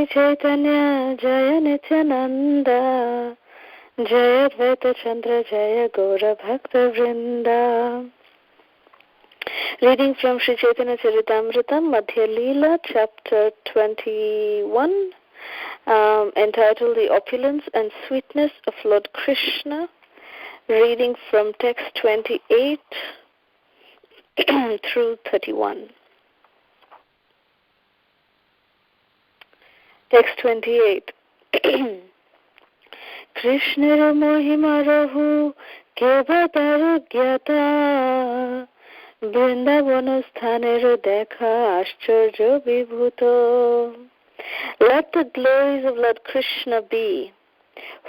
Chaitanya Jaya Nityananda Jaya Advaita Chandra Jaya Gaura Bhakta Vrinda. Reading from Sri Chaitanya Caritamrta, Madhya Lila, chapter 21, entitled The Opulence and Sweetness of Lord Krishna. Reading from text 28 through 31. Text 28. Krishnara Mohima Rahu Kevatara Gyata Vrindavan Sthanera Dekha Ashcharya Vibhuto. Let the glories of Lord Krishna be.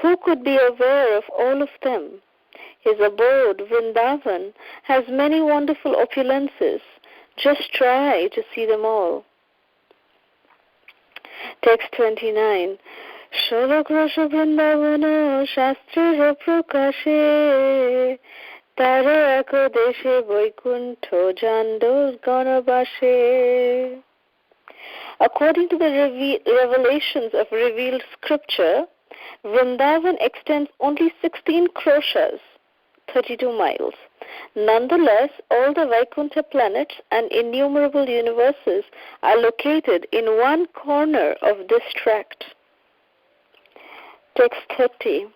Who could be aware of all of them? His abode, Vrindavan, has many wonderful opulences. Just try to see them all. Text 29. Shalakrasha Vrindavana Shastra Prakashe Tara Akadeshe Vaikuntho Jandol Ganabashe. According to the revelations of revealed scripture, Vrindavan extends only 16 kroshas, 32 miles. Nonetheless, all the Vaikuntha planets and innumerable universes are located in one corner of this tract. Text 30.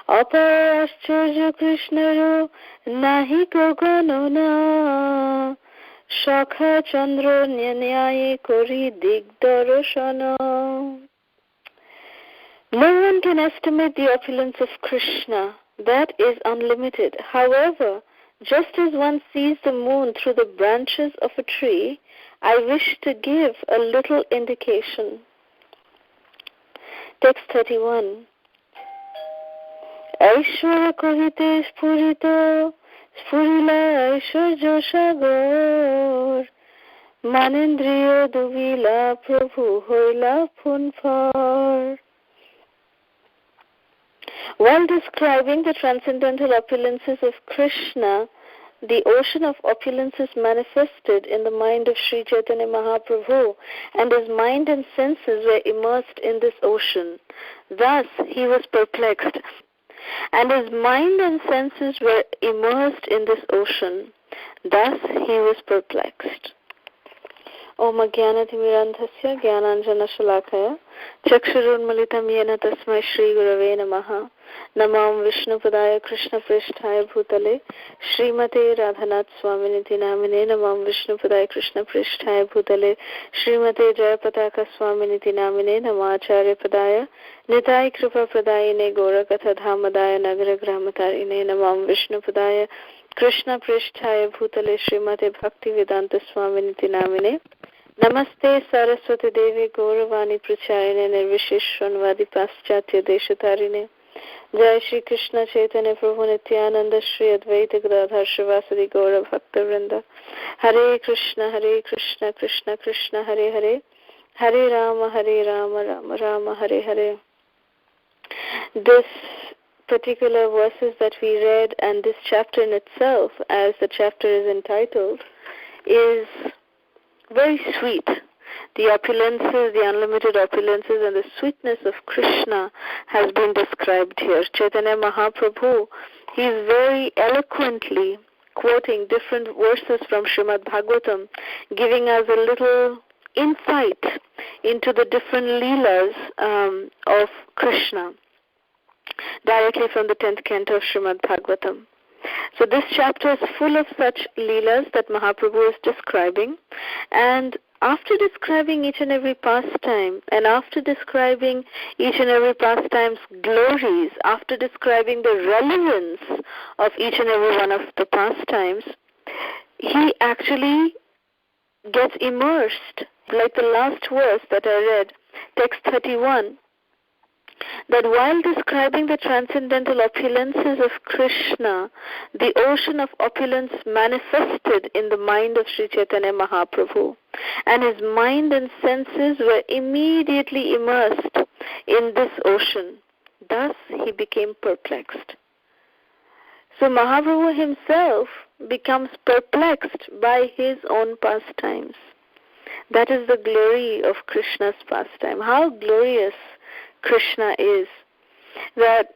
Aparashcharya Krishnaro nahi goganona shakha chandra nyanyayi kori digdarashana. No one can estimate the opulence of Krishna. That is unlimited. However, just as one sees the moon through the branches of a tree, I wish to give a little indication. Text 31. Aishwara kohite spurito, spurila aishwarya sagor, manindriya duvila prabhu hoila punfar. While describing the transcendental opulences of Krishna, the ocean of opulences manifested in the mind of Sri Chaitanya Mahaprabhu, and his mind and senses were immersed in this ocean. Thus he was perplexed, and his mind and senses were immersed in this ocean. Thus he was perplexed. Om Jnanatimirandhasya Jnananjana Shalakaya Chakshurunmalitam Yena Tasmai Shri Gurave Namaha Namam Vishnupadaya Krishna Pristhaya Bhutale Srimate Radhanath Swaminiti Namine Namam Vishnupadaya Krishna Pristhaya Bhutale Srimate Jayapataka Swaminiti Namine Namacharya Padaya Nitai Kripa Pradayine Gorakatha Dhamadaya Nagra Grahamatarine Namam Vishnupadaya Krishna Pristhaya Bhutale Srimate Bhakti Vedanta Swaminiti Namine Namaste Saraswati Devi Gauravani Pracharine Nirvishishwanvadi Paschatya Deshatarine Jai Shri Krishna Chaitanya Prabhu Nityananda Shri Advaita Gadadhar Shivasadi Gaura Bhakta Vrinda Hare Krishna Krishna Krishna Hare Hare Hare Rama Rama Rama Hare Hare. This particular verses that we read and this chapter in itself, as the chapter is entitled, is very sweet. The opulences, the unlimited opulences and the sweetness of Krishna has been described here. Chaitanya Mahaprabhu, he is very eloquently quoting different verses from Srimad Bhagavatam, giving us a little insight into the different Leelas of Krishna, directly from the 10th canto of Srimad Bhagavatam. So this chapter is full of such Leelas that Mahaprabhu is describing, and after describing each and every pastime, and after describing each and every pastime's glories, after describing the relevance of each and every one of the pastimes, he actually gets immersed, like the last verse that I read, text 31, that while describing the transcendental opulences of Krishna, the ocean of opulence manifested in the mind of Sri Chaitanya Mahaprabhu, and his mind and senses were immediately immersed in this ocean. Thus he became perplexed. So Mahaprabhu himself becomes perplexed by his own pastimes. That is the glory of Krishna's pastime. How glorious Krishna is, that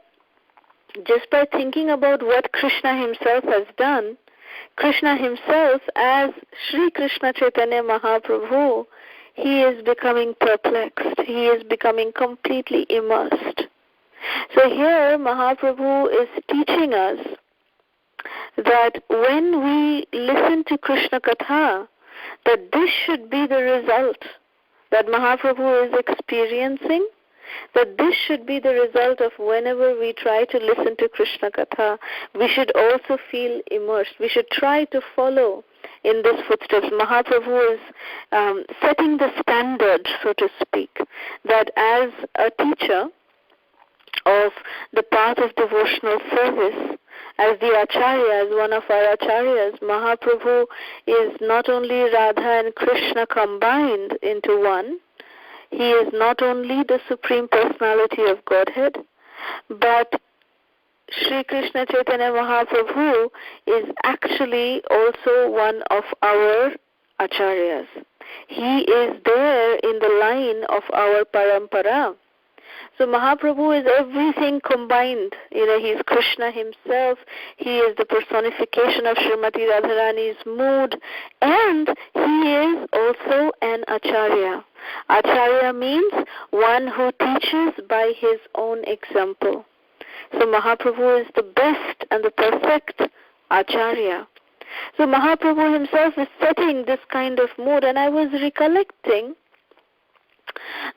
just by thinking about what Krishna himself has done, Krishna himself as Sri Krishna Chaitanya Mahaprabhu, he is becoming perplexed. He is becoming completely immersed. So here Mahaprabhu is teaching us that when we listen to Krishna Katha, that this should be the result that Mahaprabhu is experiencing, that this should be the result of whenever we try to listen to Krishna Katha, we should also feel immersed. We should try to follow in these footsteps. Mahaprabhu is setting the standard, so to speak, that as a teacher of the path of devotional service, as the Acharya, as one of our Acharyas, Mahaprabhu is not only Radha and Krishna combined into one. He is not only the Supreme Personality of Godhead, but Sri Krishna Chaitanya Mahaprabhu is actually also one of our Acharyas. He is there in the line of our Parampara. So Mahaprabhu is everything combined. He is Krishna himself. He is the personification of Srimati Radharani's mood. And he is also an Acharya. Acharya means one who teaches by his own example. So Mahaprabhu is the best and the perfect Acharya. So Mahaprabhu himself is setting this kind of mood. And I was recollecting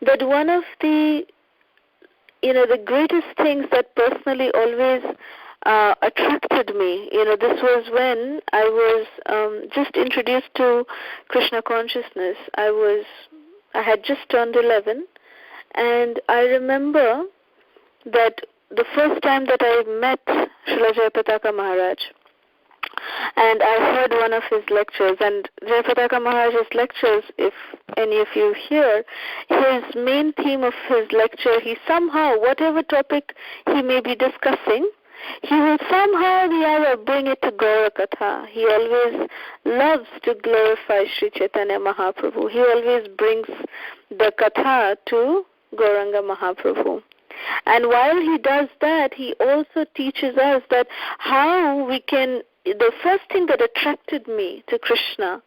that one of the greatest things that personally always attracted me, this was when I was just introduced to Krishna consciousness. I had just turned 11, and I remember that the first time that I met Srila Jayapataka Maharaj, and I heard one of his lectures, and Jayapataka Maharaj's lectures, if any of you hear, his main theme of his lecture, he somehow, whatever topic he may be discussing, he will somehow or the other bring it to Gaura Katha. He always loves to glorify Sri Chaitanya Mahaprabhu. He always brings the Katha to Gauranga Mahaprabhu. And while he does that, he also teaches us that how we can. The first thing that attracted me to Krishna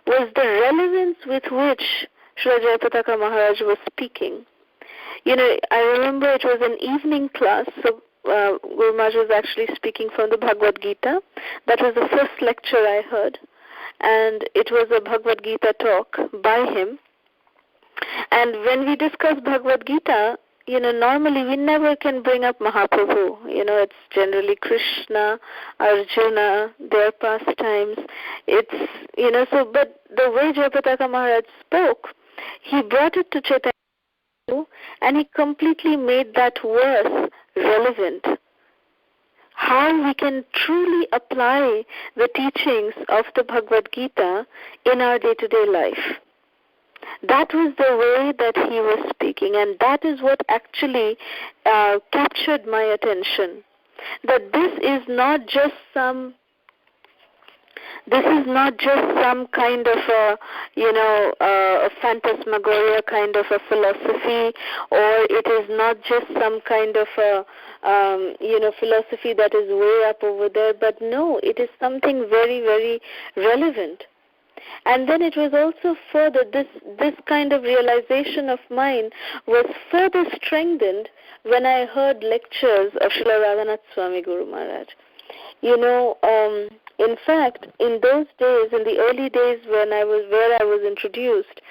was the relevance with which Srila Jayapataka Maharaj was speaking. I remember it was an evening class, so Guru Maharaj was actually speaking from the Bhagavad Gita. That was the first lecture I heard, and it was a Bhagavad Gita talk by him. And when we discuss Bhagavad Gita, normally we never can bring up Mahaprabhu. It's generally Krishna, Arjuna, their pastimes. It's, but the way Jayapataka Maharaj spoke, he brought it to Chaitanya and he completely made that verse relevant. How we can truly apply the teachings of the Bhagavad Gita in our day-to-day life. That was the way that he was speaking, and that is what actually captured my attention. That this is not just some kind of a phantasmagoria kind of a philosophy, or it is not just some kind of a philosophy that is way up over there, but no, it is something very, very relevant. And then it was also further, this kind of realization of mine was further strengthened when I heard lectures of Srila Radhanath Swami Guru Maharaj. In fact, in those days, in the early days where I was introduced,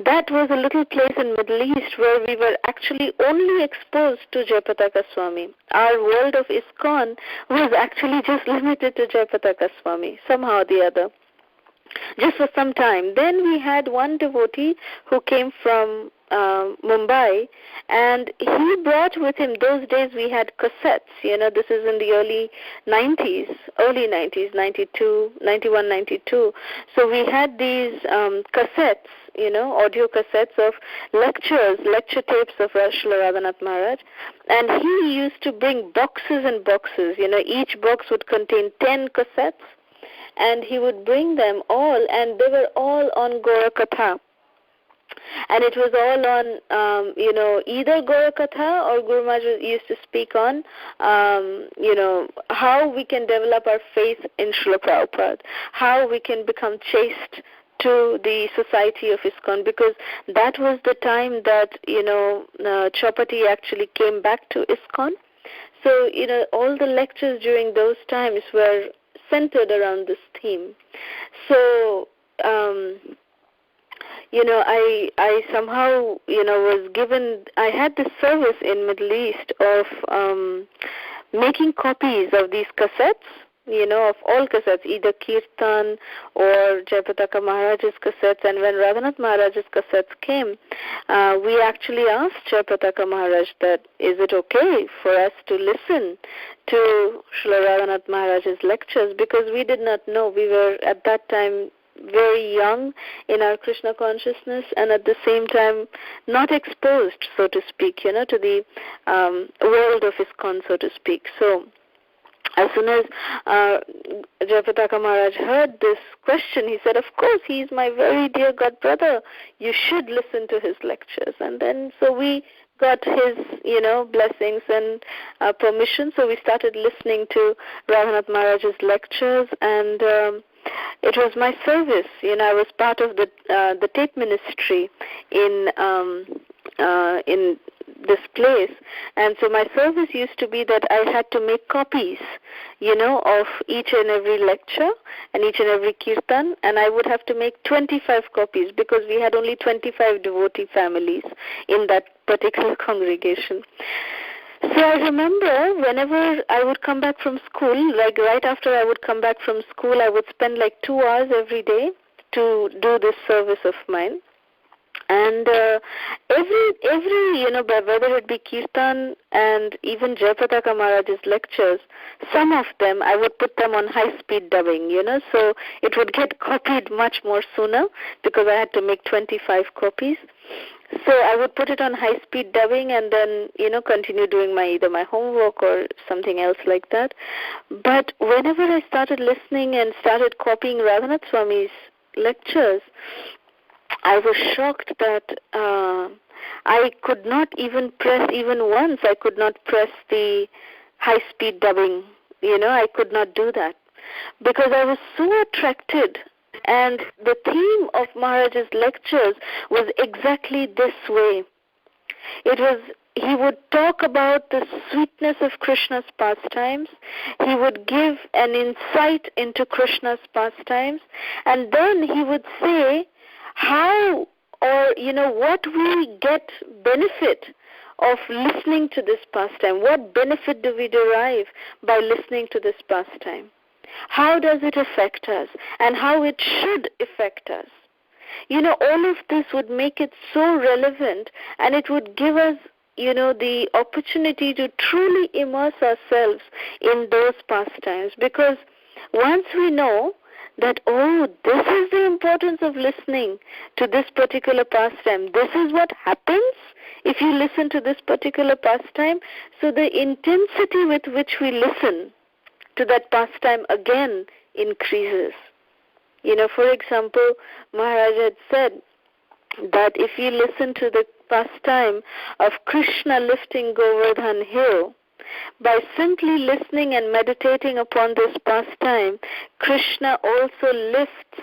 that was a little place in Middle East where we were actually only exposed to Jayapataka Swami. Our world of ISKCON was actually just limited to Jayapataka Swami, somehow or the other, just for some time. Then we had one devotee who came from Mumbai, and he brought with him, those days we had cassettes, this is in the early 90s, 92, 91, 92. So we had these cassettes, audio cassettes of lecture tapes of Srila Radhanath Maharaj, and he used to bring boxes and boxes, each box would contain 10 cassettes, and he would bring them all, and they were all on Gaura Katha. And it was all on, either Gaura Katha or Guru Maharaj used to speak on, how we can develop our faith in Srila Prabhupada, how we can become chaste to the society of ISKCON, because that was the time that, Chopati actually came back to ISKCON. So, all the lectures during those times were centered around this theme. So, I somehow, was given, I had this service in Middle East of making copies of these cassettes, of all cassettes, either Kirtan or Jayapataka Maharaj's cassettes. And when Radhanath Maharaj's cassettes came, we actually asked Jayapataka Maharaj that, is it okay for us to listen to Srila Radhanath Maharaj's lectures? Because we did not know. We were at that time very young in our Krishna consciousness, and at the same time not exposed, so to speak, to the world of ISKCON, so to speak. So as soon as Jayapataka Maharaj heard this question, he said, of course, he is my very dear god brother. You should listen to his lectures. And then so we got his, blessings and permission. So we started listening to Radhanath Maharaj's lectures, and it was my service. I was part of the tape ministry in this place, and so my service used to be that I had to make copies, of each and every lecture and each and every kirtan, and I would have to make 25 copies because we had only 25 devotee families in that particular congregation. So I remember whenever I would come back from school, like right after I would come back from school, I would spend like 2 hours every day to do this service of mine. And every whether it be Kirtan and even Jayapataka Maharaj's lectures, some of them I would put them on high-speed dubbing, so it would get copied much more sooner because I had to make 25 copies. So I would put it on high-speed dubbing and then, continue doing either my homework or something else like that. But whenever I started listening and started copying Radhanath Swami's lectures, I was shocked that I could not even press, even once, I could not press the high-speed dubbing. I could not do that because I was so attracted. And the theme of Maharaj's lectures was exactly this way. He would talk about the sweetness of Krishna's pastimes. He would give an insight into Krishna's pastimes. And then he would say how or, what we get benefit of listening to this pastime. What benefit do we derive by listening to this pastime? How does it affect us, and how it should affect us? All of this would make it so relevant, and it would give us, the opportunity to truly immerse ourselves in those pastimes. Because once we know that, this is the importance of listening to this particular pastime, this is what happens if you listen to this particular pastime, so the intensity with which we listen to that pastime again increases. For example, Maharaj had said that if you listen to the pastime of Krishna lifting Govardhan hill, by simply listening and meditating upon this pastime, Krishna also lifts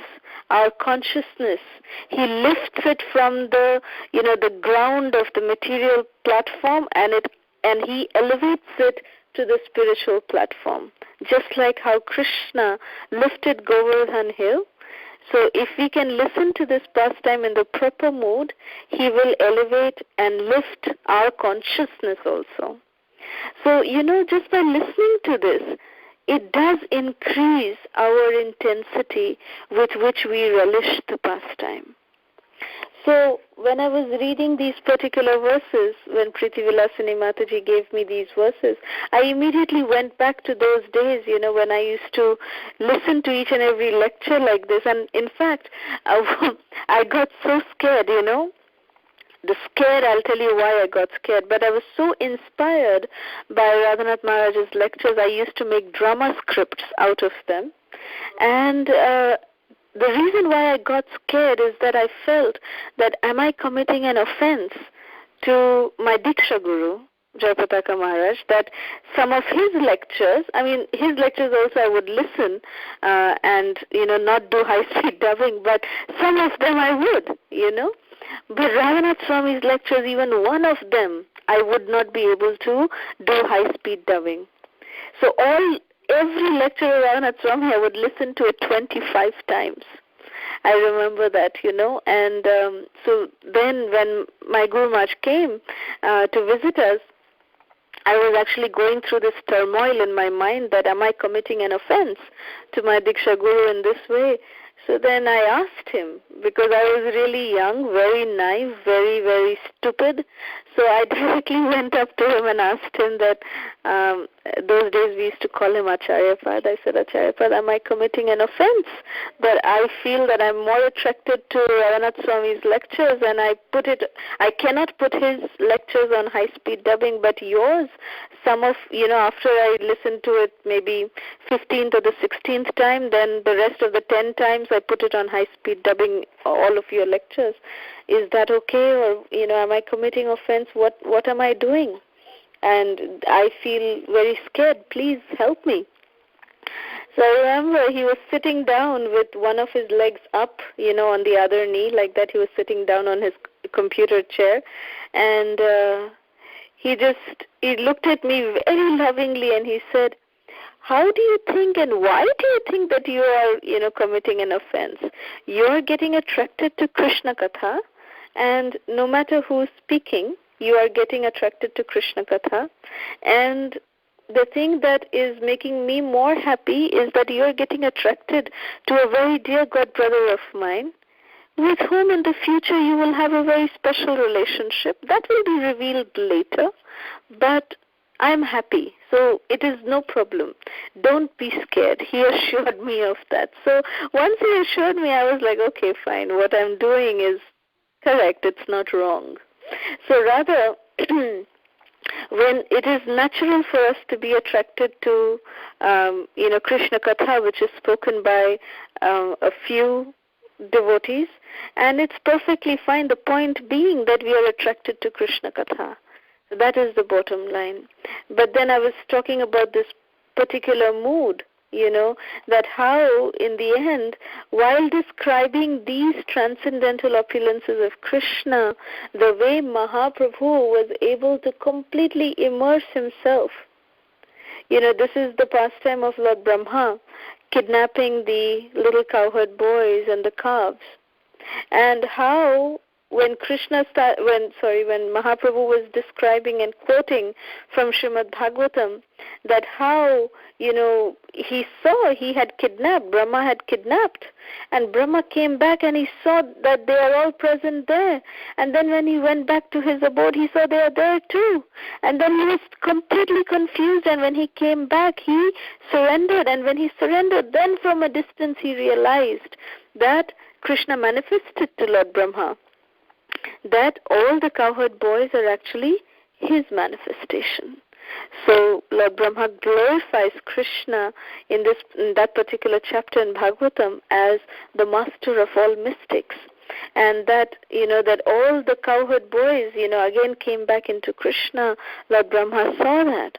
our consciousness. He lifts it from the ground of the material platform, and he elevates it to the spiritual platform, just like how Krishna lifted Govardhan hill. So if we can listen to this pastime in the proper mood, he will elevate and lift our consciousness also. So, just by listening to this, it does increase our intensity with which we relish the pastime. So when I was reading these particular verses, when Prithvilasini Mataji gave me these verses, I immediately went back to those days, when I used to listen to each and every lecture like this. And in fact, I got so scared, The scared, I'll tell you why I got scared, but I was so inspired by Radhanath Maharaj's lectures, I used to make drama scripts out of them. And the reason why I got scared is that I felt that am I committing an offense to my Diksha Guru, Jayapataka Maharaj, that some of his lectures, I mean, his lectures also I would listen and, not do high-speed dubbing, but some of them I would, But Ravanath Swami's lectures, even one of them, I would not be able to do high-speed dubbing. So every lecture of Ravanath Swami, I would listen to it 25 times. I remember that, and so then when my Guru Maharaj came to visit us, I was actually going through this turmoil in my mind that am I committing an offense to my Diksha Guru in this way? So then I asked him, because I was really young, very naive, very, very stupid. So I directly went up to him and asked him that, those days we used to call him Acharyapad. I said, Acharyapad, am I committing an offense? But I feel that I'm more attracted to Ravanath Swami's lectures, and I cannot put his lectures on high-speed dubbing, but yours, after I listened to it maybe 15th or the 16th time, then the rest of the 10 times I put it on high-speed dubbing, all of your lectures. Is that okay? Or, am I committing offense? What am I doing? And I feel very scared. Please help me. So I remember he was sitting down with one of his legs up, on the other knee, like that. He was sitting down on his computer chair. And he looked at me very lovingly and he said, how do you think and why do you think that you are, committing an offense? You're getting attracted to Krishna Katha, and no matter who's speaking, you are getting attracted to Krishna Katha. And the thing that is making me more happy is that you are getting attracted to a very dear god brother of mine, with whom in the future you will have a very special relationship. That will be revealed later, but I'm happy, so it is no problem. Don't be scared. He assured me of that. So once he assured me, I was like, okay, fine. What I'm doing is correct. It's not wrong. So rather, when it is natural for us to be attracted to, Krishna Katha, which is spoken by a few devotees, and it's perfectly fine. The point being that we are attracted to Krishna Katha. That is the bottom line. But then I was talking about this particular mood, that how in the end, while describing these transcendental opulences of Krishna, the way Mahaprabhu was able to completely immerse himself. This is the pastime of Lord Brahma, kidnapping the little cowherd boys and the calves. And how when Mahaprabhu was describing and quoting from Srimad Bhagavatam, that how, he saw he had kidnapped, Brahma had kidnapped, and Brahma came back and he saw that they are all present there. And then when he went back to his abode, he saw they are there too. And then he was completely confused, and when he came back, he surrendered. And when he surrendered, then from a distance he realized that Krishna manifested to Lord Brahma, that all the cowherd boys are actually his manifestation. So Lord Brahma glorifies Krishna in that particular chapter in Bhagavatam as the master of all mystics, and that that all the cowherd boys again came back into Krishna. Lord Brahma saw that,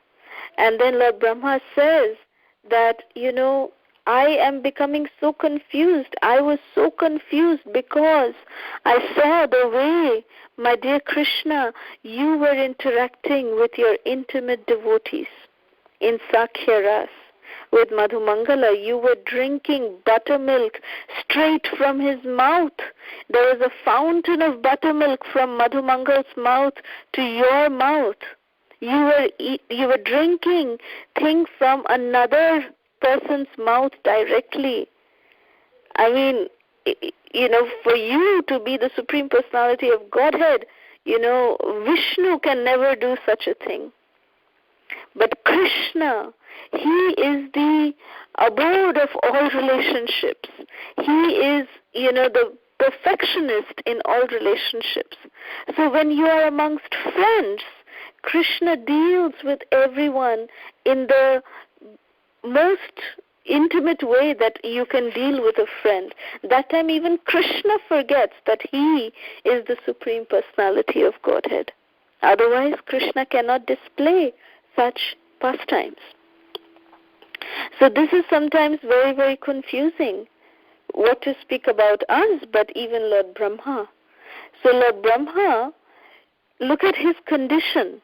and then Lord Brahma says that I am becoming so confused. I was so confused because I saw the way, my dear Krishna, you were interacting with your intimate devotees in Sakhya Ras. With Madhumangala, you were drinking buttermilk straight from his mouth. There was a fountain of buttermilk from Madhumangal's mouth to your mouth. You were drinking things from another person's mouth directly. I mean, for you to be the Supreme Personality of Godhead, Vishnu can never do such a thing. But Krishna, he is the abode of all relationships. He is, the perfectionist in all relationships. So when you are amongst friends, Krishna deals with everyone in the most intimate way that you can deal with a friend. That time even Krishna forgets that he is the Supreme Personality of Godhead. Otherwise, Krishna cannot display such pastimes. So this is sometimes very, very confusing, what to speak about us, but even Lord Brahma. So Lord Brahma, look at his condition.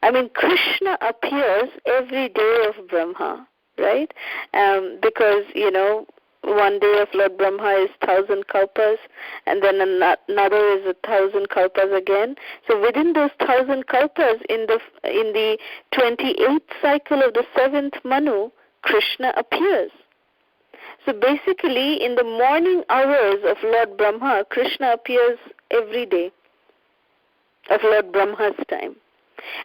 I mean, Krishna appears every day of Brahma, right? Because, one day of Lord Brahma is 1,000 kalpas, and then another is 1,000 kalpas again. So within those 1,000 kalpas, in the 28th cycle of the 7th Manu, Krishna appears. So basically, in the morning hours of Lord Brahma, Krishna appears every day of Lord Brahma's time.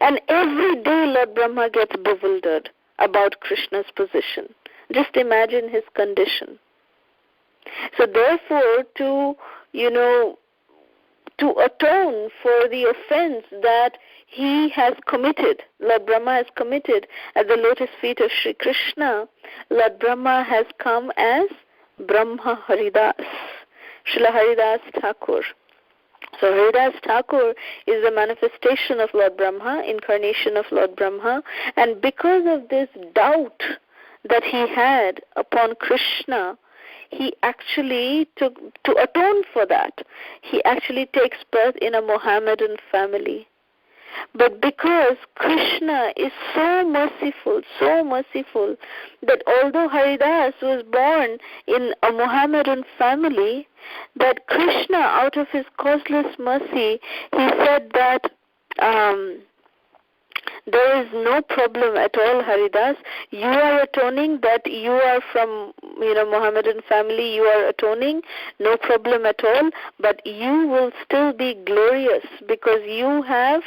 And every day Lord Brahma gets bewildered about Krishna's position. Just imagine his condition. So therefore, to atone for the offense that he has committed, Lord Brahma has committed at the lotus feet of Sri Krishna, Lord Brahma has come as Brahma Haridas, Srila Haridas Thakur. So Haridas Thakur is the manifestation of Lord Brahma, incarnation of Lord Brahma, and because of this doubt that he had upon Krishna, he actually to atone for that, he actually takes birth in a Mohammedan family. But because Krishna is so merciful, that although Haridas was born in a Mohammedan family, that Krishna, out of his causeless mercy, he said that there is no problem at all, Haridas. You are atoning that you are from Mohammedan family, you are atoning, no problem at all, but you will still be glorious because you have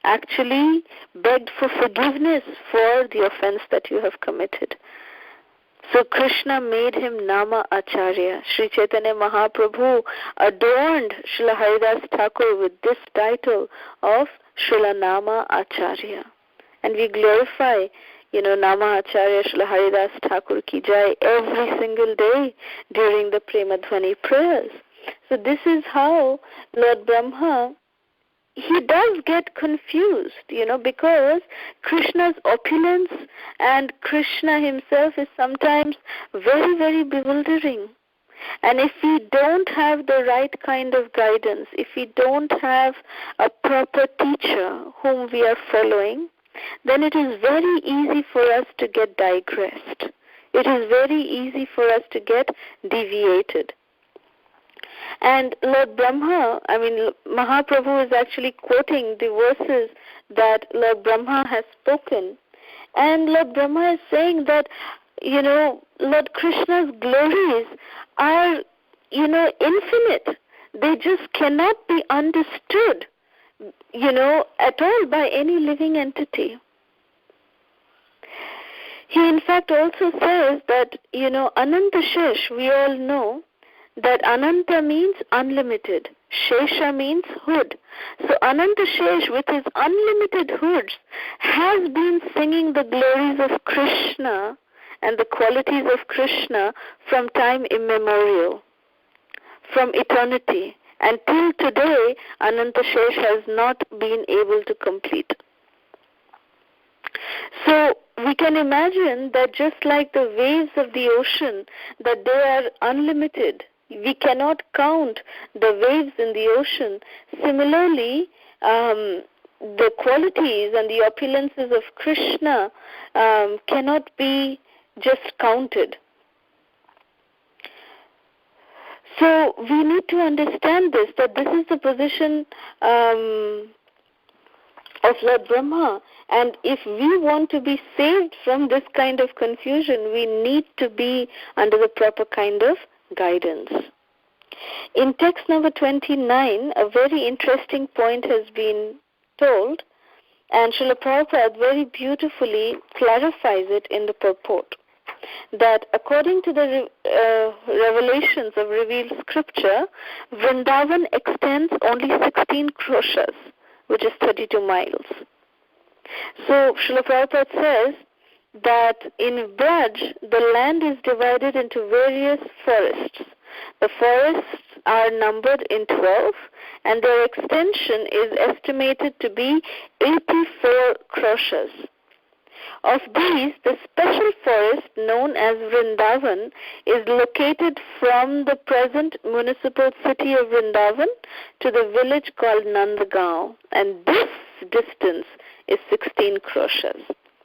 actually begged for forgiveness for the offense that you have committed. So Krishna made him Nama Acharya. Sri Chaitanya Mahaprabhu adorned Srila Haridas Thakur with this title of Srila Nama Acharya. And we glorify, Nama Acharya Srila Haridas Thakur ki jai every single day during the Premadhvani prayers. So this is how Lord Brahma, he does get confused, because Krishna's opulence and Krishna himself is sometimes very, very bewildering. And if we don't have the right kind of guidance, if we don't have a proper teacher whom we are following, then it is very easy for us to get digressed. It is very easy for us to get deviated. And Lord Brahma, Mahaprabhu is actually quoting the verses that Lord Brahma has spoken. And Lord Brahma is saying that, Lord Krishna's glories are, infinite. They just cannot be understood, at all by any living entity. He in fact also says that, Ananta Shesh, we all know that Ananta means unlimited. Shesha means hood. So Ananta Shesh, with his unlimited hoods, has been singing the glories of Krishna and the qualities of Krishna from time immemorial, from eternity. And till today, Ananta Shesh has not been able to complete. So we can imagine that just like the waves of the ocean, that they are unlimited. We cannot count the waves in the ocean. Similarly, the qualities and the opulences of Krishna cannot be just counted. So we need to understand this, that this is the position of Lord Brahma. And if we want to be saved from this kind of confusion, we need to be under the proper kind of guidance. In text number 29, a very interesting point has been told, and Srila Prabhupada very beautifully clarifies it in the purport, that according to the revelations of revealed scripture, Vrindavan extends only 16 kroshas, which is 32 miles. So Srila Prabhupada says that in Braj, the land is divided into various forests. The forests are numbered in 12, and their extension is estimated to be 84 kroshas. Of these, the special forest known as Vrindavan is located from the present municipal city of Vrindavan to the village called Nandagaon, and this distance is 16 kroshas.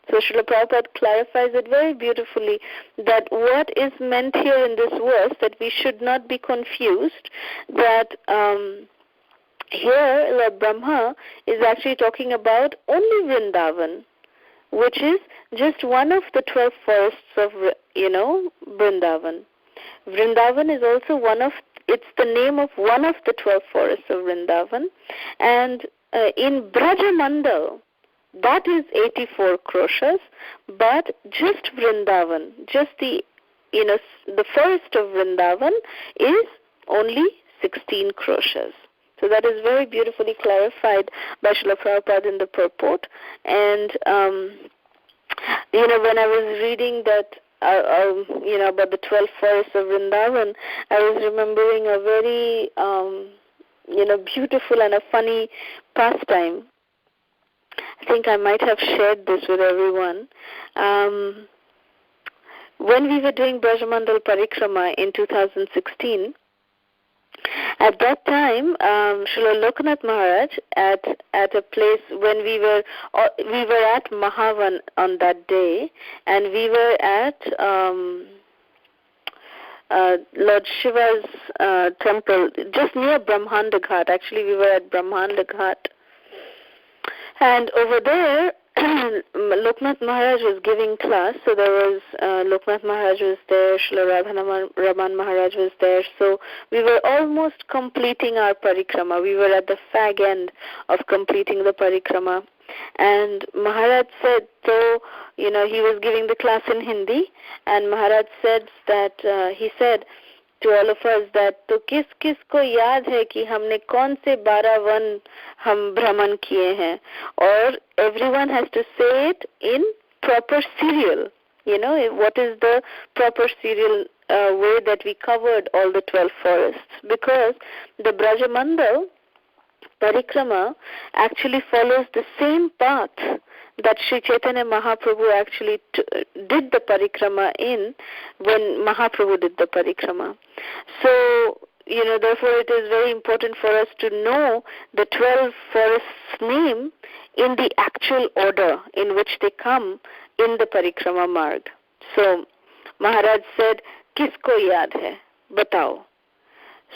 So Srila Prabhupada clarifies it very beautifully that what is meant here in this verse, that we should not be confused, that here Lord Brahma is actually talking about only Vrindavan, which is just one of the 12 forests of, Vrindavan. Vrindavan is also it's the name of one of the 12 forests of Vrindavan. And in Brajamandal, that is 84 kroshas, but just Vrindavan, just the forest of Vrindavan is only 16 kroshas. So that is very beautifully clarified by Srila Prabhupada in the purport. And, when I was reading that, about the 12 forests of Vrindavan, I was remembering a very, beautiful and a funny pastime. I think I might have shared this with everyone. When we were doing Brajamandal Parikrama in 2016, at that time, Srila Lokanath Maharaj at a place when we were at Mahavan on that day, and we were at Lord Shiva's temple, just near Brahmanda Ghat. Actually, we were at Brahmanda Ghat. And over there, Lokanath Maharaj was giving class, so there was Lokanath Maharaj was there, Srila Raman Maharaj was there, so we were almost completing our parikrama. We were at the fag end of completing the parikrama. And Maharaj said, so, he was giving the class in Hindi, and Maharaj said that, he said to all of us that, to kis ko yaad hai ki humne kaun se 12 one हम भ्रमण किए हैं, or everyone has to say it in proper serial. What is the proper serial way that we covered all the 12 forests, because the Brajamandal Parikrama actually follows the same path that Sri Chaitanya Mahaprabhu actually did the Parikrama in when Mahaprabhu did the Parikrama. So, therefore it is very important for us to know the 12 forests' name in the actual order in which they come in the Parikrama Marg. So, Maharaj said, Kisko yaad hai? Batao.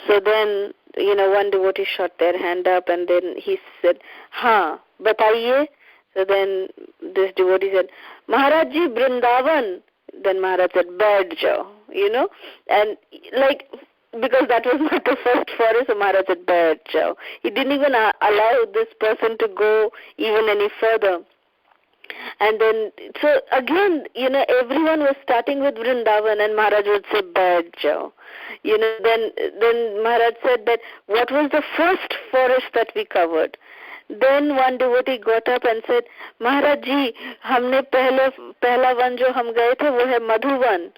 So then, one devotee shot their hand up, and then he said, Haan, bataiye. So then this devotee said, Maharaj ji, Vrindavan. Then Maharaj said, Baith jao, and because that was not the first forest, so Maharaj said, Baith jao. He didn't even allow this person to go even any further. And then, so again, everyone was starting with Vrindavan, and Maharaj would say, Baith jao. Then Maharaj said that, what was the first forest that we covered? Then one devotee got up and said, Maharaj ji, हमने पहला one जो हम गए थे वो है मधुवन.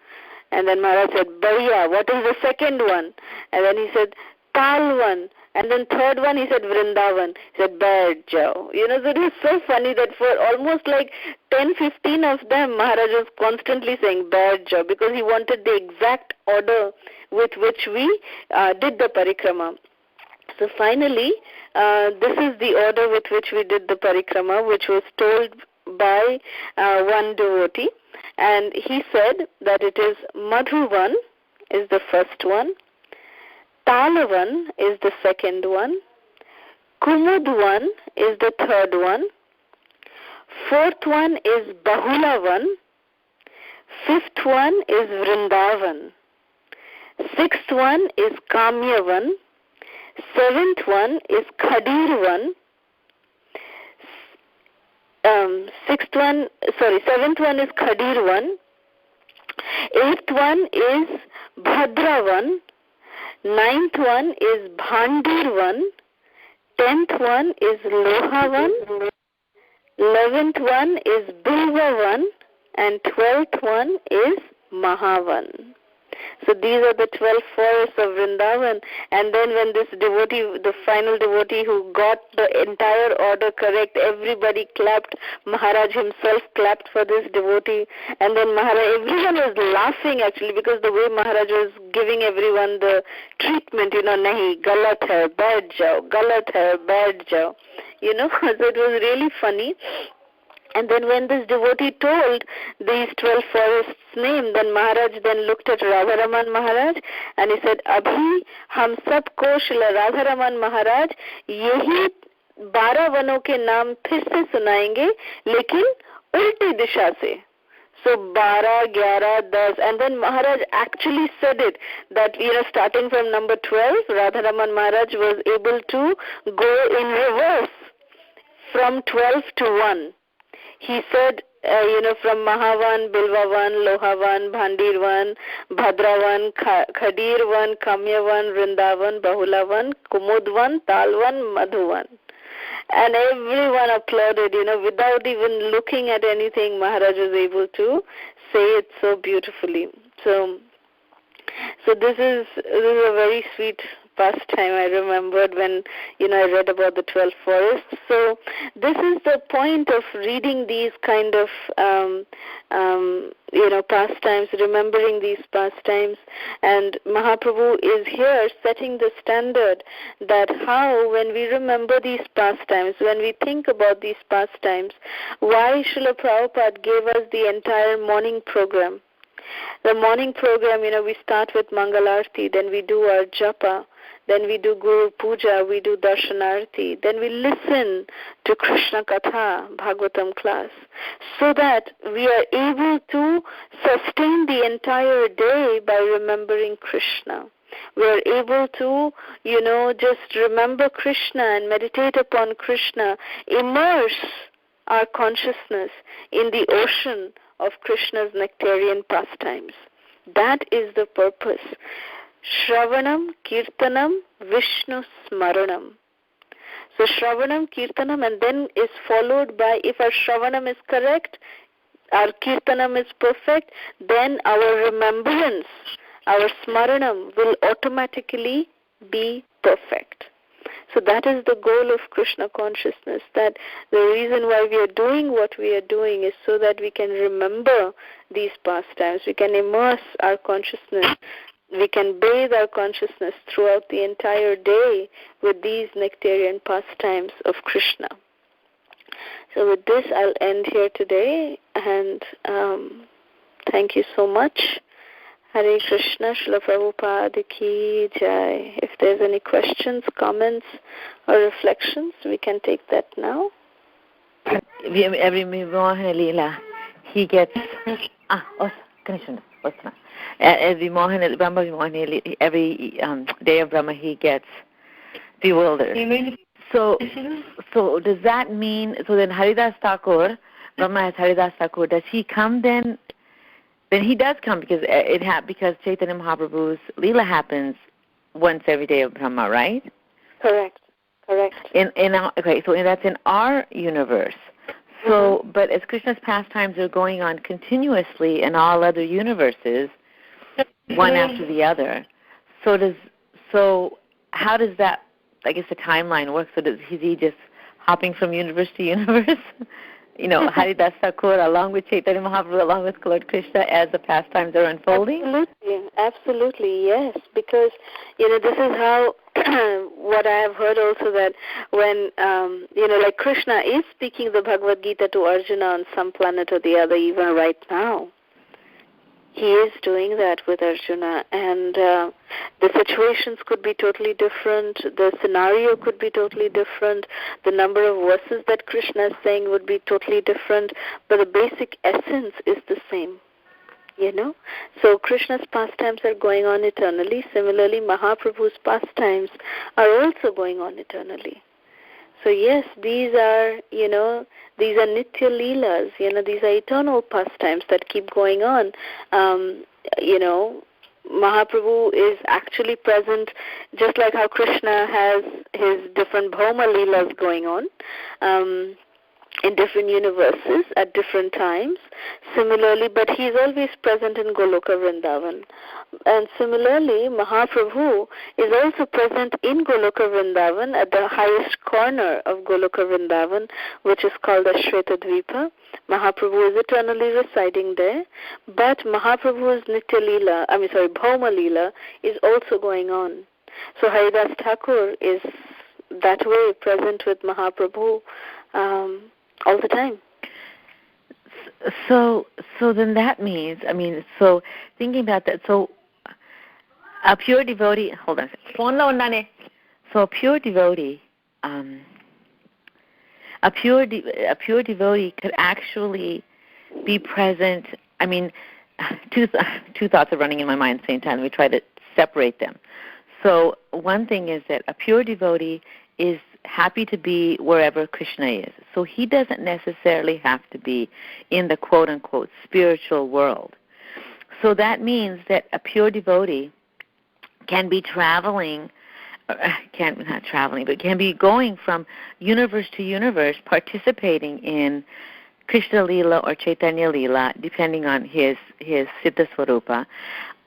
And then Maharaj said, Bhaiya, what is the second one? And then he said, Talvan. And then third one, he said, Vrindavan. He said, Baith jao. So it was so funny that for almost 10-15 of them, Maharaj was constantly saying Baith jao, because he wanted the exact order with which we did the parikrama. So finally, this is the order with which we did the parikrama, which was told by one devotee. And he said that it is Madhuvan is the first one, Talavan is the second one, Kumudvan is the third one, fourth one is Bahulavan, fifth one is Vrindavan, sixth one is Kamyavan, seventh one is Khadirvan, seventh one is Khadirvan, eighth one is Bhadravan, ninth one is Bhandirvan, 10th one is Lohavan, 11th one is Bilvavan, and 12th one is Mahavan. So these are the 12 forests of Vrindavan. And then when this devotee, the final devotee who got the entire order correct, everybody clapped. Maharaj himself clapped for this devotee. And then everyone was laughing actually, because the way Maharaj was giving everyone the treatment, nahi, galat hai, baith jao, galat hai, baith jao. So it was really funny. And then when this devotee told these 12 forests' name, then Maharaj then looked at Radharaman Maharaj and he said, Abhi hum sabko Shila Radharaman Maharaj yehi 12 vanon ke naam phir se sunayenge, lekin ulti disha se. So 12, 11, 10, and then Maharaj actually said it, that starting from number 12, Radharaman Maharaj was able to go in reverse from 12 to 1. He said, from Mahavan, Bilvavan, Lohavan, Bhandirvan, Bhadravan, Khadirvan, Kamyavan, Vrindavan, Bahulavan, Kumudvan, Talvan, Madhuvan. And everyone applauded, without even looking at anything. Maharaj was able to say it so beautifully. So this is a very sweet pastime I remembered when I read about the 12 forests. So this is the point of reading these kind of pastimes, remembering these pastimes. And Mahaprabhu is here setting the standard that how, when we remember these pastimes, when we think about these pastimes, why Srila Prabhupada gave us the entire morning program. The morning program, we start with Mangalarti, then we do our japa, then we do Guru Puja, we do Darshanarti, then we listen to Krishna Katha, Bhagavatam class, so that we are able to sustain the entire day by remembering Krishna. We are able to, just remember Krishna and meditate upon Krishna, immerse our consciousness in the ocean of Krishna's nectarian pastimes. That is the purpose. Shravanam, Kirtanam, Vishnu Smaranam. So Shravanam, Kirtanam, and then is followed by, if our Shravanam is correct, our Kirtanam is perfect, then our remembrance, our Smaranam will automatically be perfect. So that is the goal of Krishna consciousness, that the reason why we are doing what we are doing is so that we can remember these pastimes, we can immerse our consciousness, we can bathe our consciousness throughout the entire day with these nectarian pastimes of Krishna. So with this, I'll end here today, and thank you so much. Hare Krishna, Srila Prabhupada Ki Jai. If there's any questions, comments, or reflections, we can take that now. Every Lila, he gets every day of Brahma he gets bewildered. So does that mean? So then Haridas Thakur, Brahma has Haridas Thakur. Does he come then? Then he does come because because Chaitanya Mahaprabhu's Lila happens once every day of Brahma, right? Correct. So that's in our universe. So, but as Krishna's pastimes are going on continuously in all other universes, one after the other. So how does that? I guess the timeline work. So is he just hopping from universe to universe? Haridas Thakur along with Chaitanya Mahaprabhu, along with Lord Krishna as the pastimes are unfolding? Absolutely, yes. Because, this is how, what I have heard also, that when, like Krishna is speaking the Bhagavad Gita to Arjuna on some planet or the other, even right now. He is doing that with Arjuna, and the situations could be totally different, the scenario could be totally different, the number of verses that Krishna is saying would be totally different, but the basic essence is the same, So Krishna's pastimes are going on eternally. Similarly, Mahaprabhu's pastimes are also going on eternally. So yes, these are Nitya Leelas, these are eternal pastimes that keep going on. Mahaprabhu is actually present, just like how Krishna has his different Bhauma Leelas going on. in different universes at different times. Similarly, but he is always present in Goloka Vrindavan. And similarly, Mahaprabhu is also present in Goloka Vrindavan at the highest corner of Goloka Vrindavan, which is called the Shweta Dvipa. Mahaprabhu is eternally residing there, but Mahaprabhu's Bhauma Lila is also going on. So Haridas Thakur is that way present with Mahaprabhu all the time. So then that means, so thinking about that, so a pure devotee, hold on a second. So a pure devotee, a pure devotee could actually be present. Two thoughts are running in my mind at the same time. Let me try to separate them. So one thing is that a pure devotee is happy to be wherever Krishna is. So he doesn't necessarily have to be in the quote-unquote spiritual world. So that means that a pure devotee can be can be going from universe to universe, participating in Krishna Lila or Chaitanya Lila, depending on his Siddha Swarupa,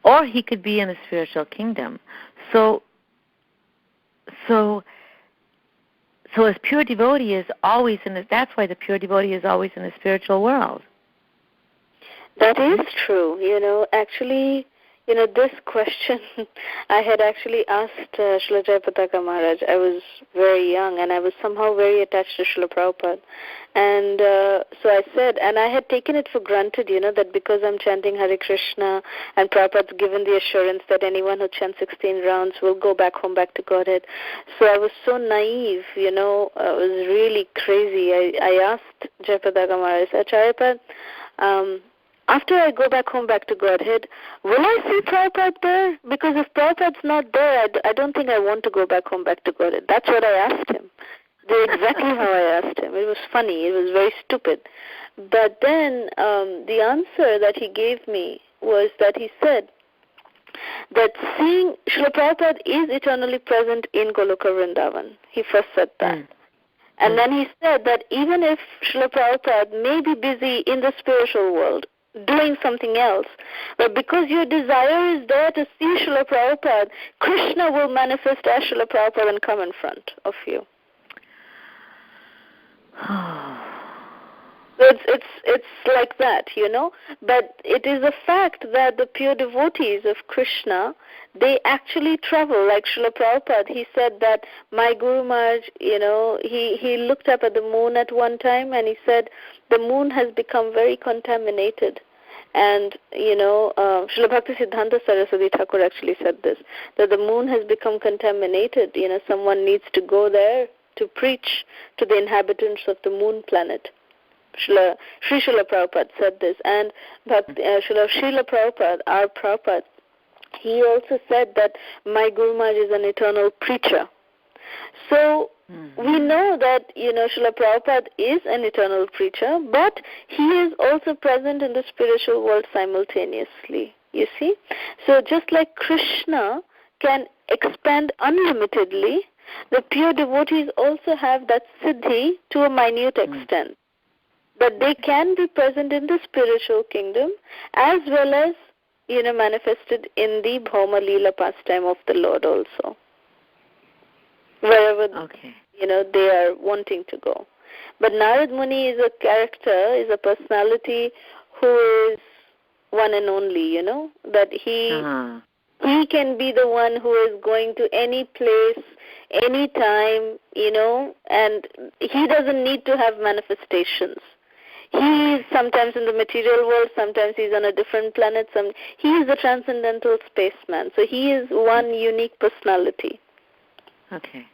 or he could be in the spiritual kingdom. So as pure devotee is always that's why the pure devotee is always in the spiritual world. That is true. Actually, this question I had actually asked Srila Jayapataka Maharaj. I was very young and I was somehow very attached to Srila Prabhupada. And so I said, and I had taken it for granted, that because I'm chanting Hare Krishna and Prabhupada's given the assurance that anyone who chants 16 rounds will go back home, back to Godhead. So I was so naive, it was really crazy. I asked Jayapataka Maharaj, Acharya, after I go back home, back to Godhead, will I see Prabhupada there? Because if Prabhupada's not there, I don't think I want to go back home, back to Godhead. That's what I asked him. Exactly how I asked him. It was funny. It was very stupid. But then the answer that he gave me was that he said that seeing Srila Prabhupada is eternally present in Goloka Vrindavan. He first said that. And then he said that even if Srila Prabhupada may be busy in the spiritual world, doing something else, but because your desire is there to see Srila Prabhupada, Krishna will manifest as Srila Prabhupada and come in front of you. It's like that, but it is a fact that the pure devotees of Krishna, they actually travel. Like Srila Prabhupada, he said that my Guru Maharaj, he looked up at the moon at one time and he said the moon has become very contaminated. And, Srila Bhakti Siddhanta Saraswati Thakur actually said this, that the moon has become contaminated. Someone needs to go there to preach to the inhabitants of the moon planet. Srila Prabhupada said this. And Srila Prabhupada, our Prabhupada, he also said that my Guru Maharaj is an eternal preacher. So we know that, Srila Prabhupada is an eternal preacher, but he is also present in the spiritual world simultaneously, you see. So just like Krishna can expand unlimitedly, the pure devotees also have that siddhi to a minute extent. But they can be present in the spiritual kingdom as well as, manifested in the Bhauma Lila pastime of the Lord also. Wherever, they are wanting to go. But Narad Muni is a character, is a personality who is one and only, that he can be the one who is going to any place, any time, and he doesn't need to have manifestations. He is sometimes in the material world, sometimes he's on a different planet. He is a transcendental spaceman. So he is one unique personality. Okay.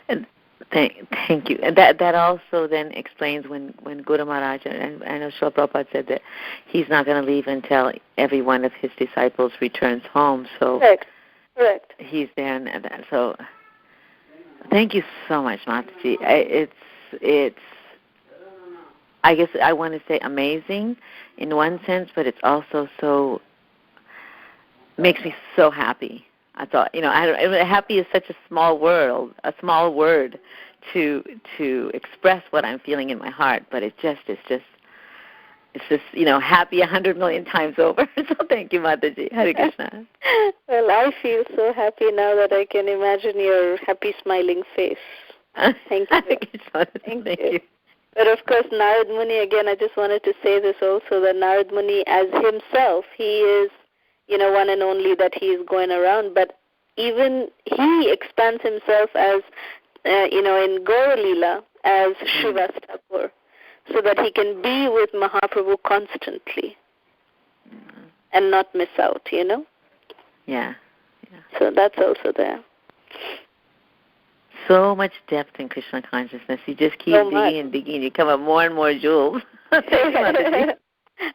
And thank you. And that also then explains when Guru Maharaj, and I know Srila Prabhupada said that he's not going to leave until every one of his disciples returns home. So Correct. He's there, and so thank you so much, Mataji. It's I guess I want to say amazing in one sense, but it's also so makes me so happy. I thought, happy is such a small word to express what I'm feeling in my heart, but it's just happy 100 million times over. So thank you, Mataji. Hare Krishna. Well, I feel so happy now that I can imagine your happy, smiling face. Thank you. Thank you. But of course, Narad Muni, again, I just wanted to say this also, that Narad Muni as himself, he is, one and only that he is going around, but even he expands himself as, in Gaur Lila as Srivas Thakur, so that he can be with Mahaprabhu constantly and not miss out, Yeah. So that's also there. So much depth in Krishna consciousness. You just keep digging and digging. You come up more and more jewels.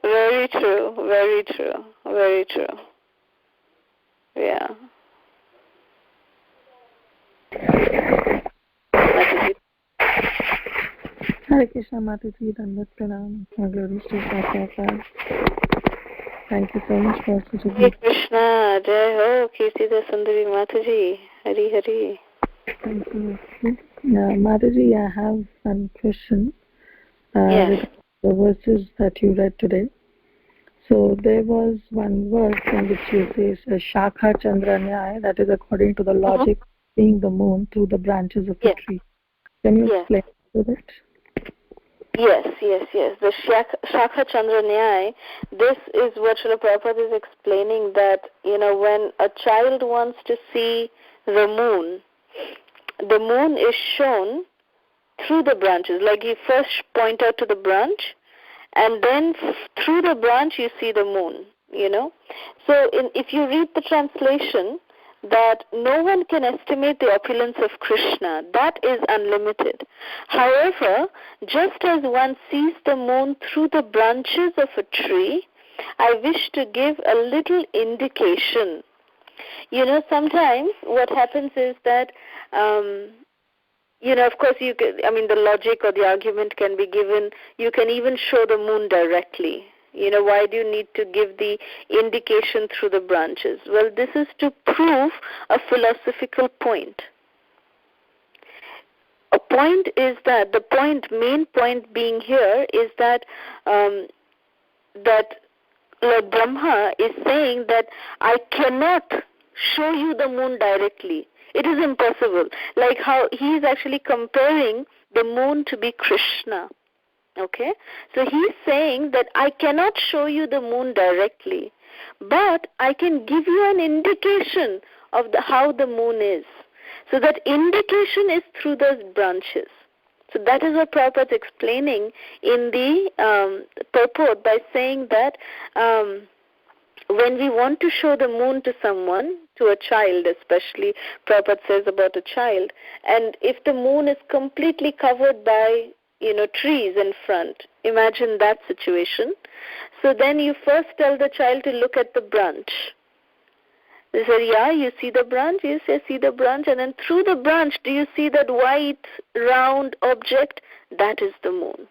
Very true. Very true. Very true. Yeah. Hare Krishna, Mataji, Dandavat Pranam. Our glories to Prabhupada. Thank you so much for such a Hare Krishna, Jai Ho, Kirtida Sundari Mataji. Hari Hari. Thank you. Mataji, I have one question. Yes. The verses that you read today. So there was one verse in which you say Shakha Chandra Nyaya, that is according to the logic, seeing the moon through the branches of the tree. Can you explain that? Yes. The Shakha Chandra Nyaya, this is what Srila Prabhupada is explaining, that, when a child wants to see the moon is shown through the branches. Like you first point out to the branch, and then through the branch you see the moon, So if you read the translation, that no one can estimate the opulence of Krishna, that is unlimited. However, just as one sees the moon through the branches of a tree, I wish to give a little indication. Sometimes what happens is that, of course, the logic or the argument can be given. You can even show the moon directly. Why do you need to give the indication through the branches? Well, this is to prove a philosophical point. A point is that, main point being here is that, that Lord Brahma is saying that I cannot show you the moon directly. It is impossible. Like how he is actually comparing the moon to be Krishna. Okay? So he's saying that I cannot show you the moon directly, but I can give you an indication of how the moon is. So that indication is through those branches. So that is what Prabhupada is explaining in the purport by saying that when we want to show the moon to someone, to a child especially, Prabhupada says about a child, and if the moon is completely covered by trees in front, imagine that situation. So then you first tell the child to look at the branch. They said, yeah, you see the branch? Yes, I see the branch. And then through the branch, do you see that white, round object? That is the moon.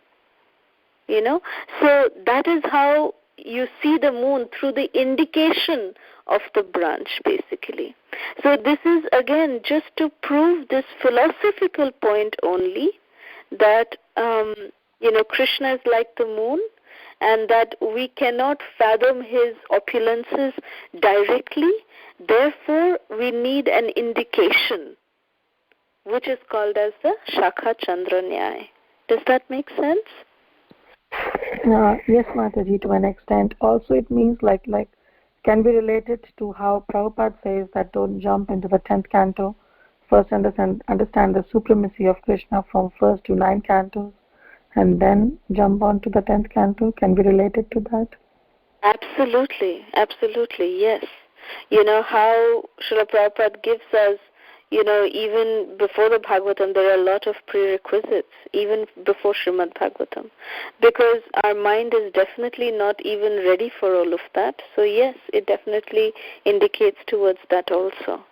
So that is how you see the moon, through the indication of the branch, basically. So this is, again, just to prove this philosophical point only, that, Krishna is like the moon, and that we cannot fathom his opulences directly. Therefore, we need an indication, which is called as the Shakha Chandra Nyaya. Does that make sense? Yes, Mataji, to an extent. Also, it means like can be related to how Prabhupada says that don't jump into the 10th canto. First understand the supremacy of Krishna from 1st to 9 cantos, and then jump on to the 10th canto. Can be related to that? Absolutely, yes. How Srila Prabhupada gives us, even before the Bhagavatam, there are a lot of prerequisites, even before Srimad Bhagavatam, because our mind is definitely not even ready for all of that. So yes, it definitely indicates towards that also.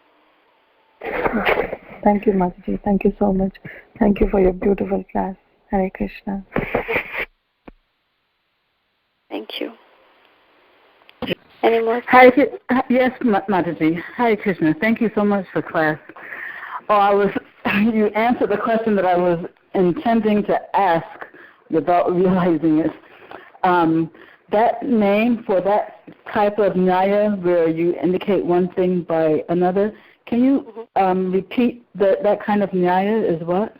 Thank you, Mataji. Thank you so much. Thank you for your beautiful class. Hare Krishna. Thank you. Any more? Yes, Mataji. Hare Krishna. Thank you so much for class. Oh, I was you answered the question that I was intending to ask without realizing it. That name for that type of nyaya where you indicate one thing by another, can you repeat that kind of nyaya is what?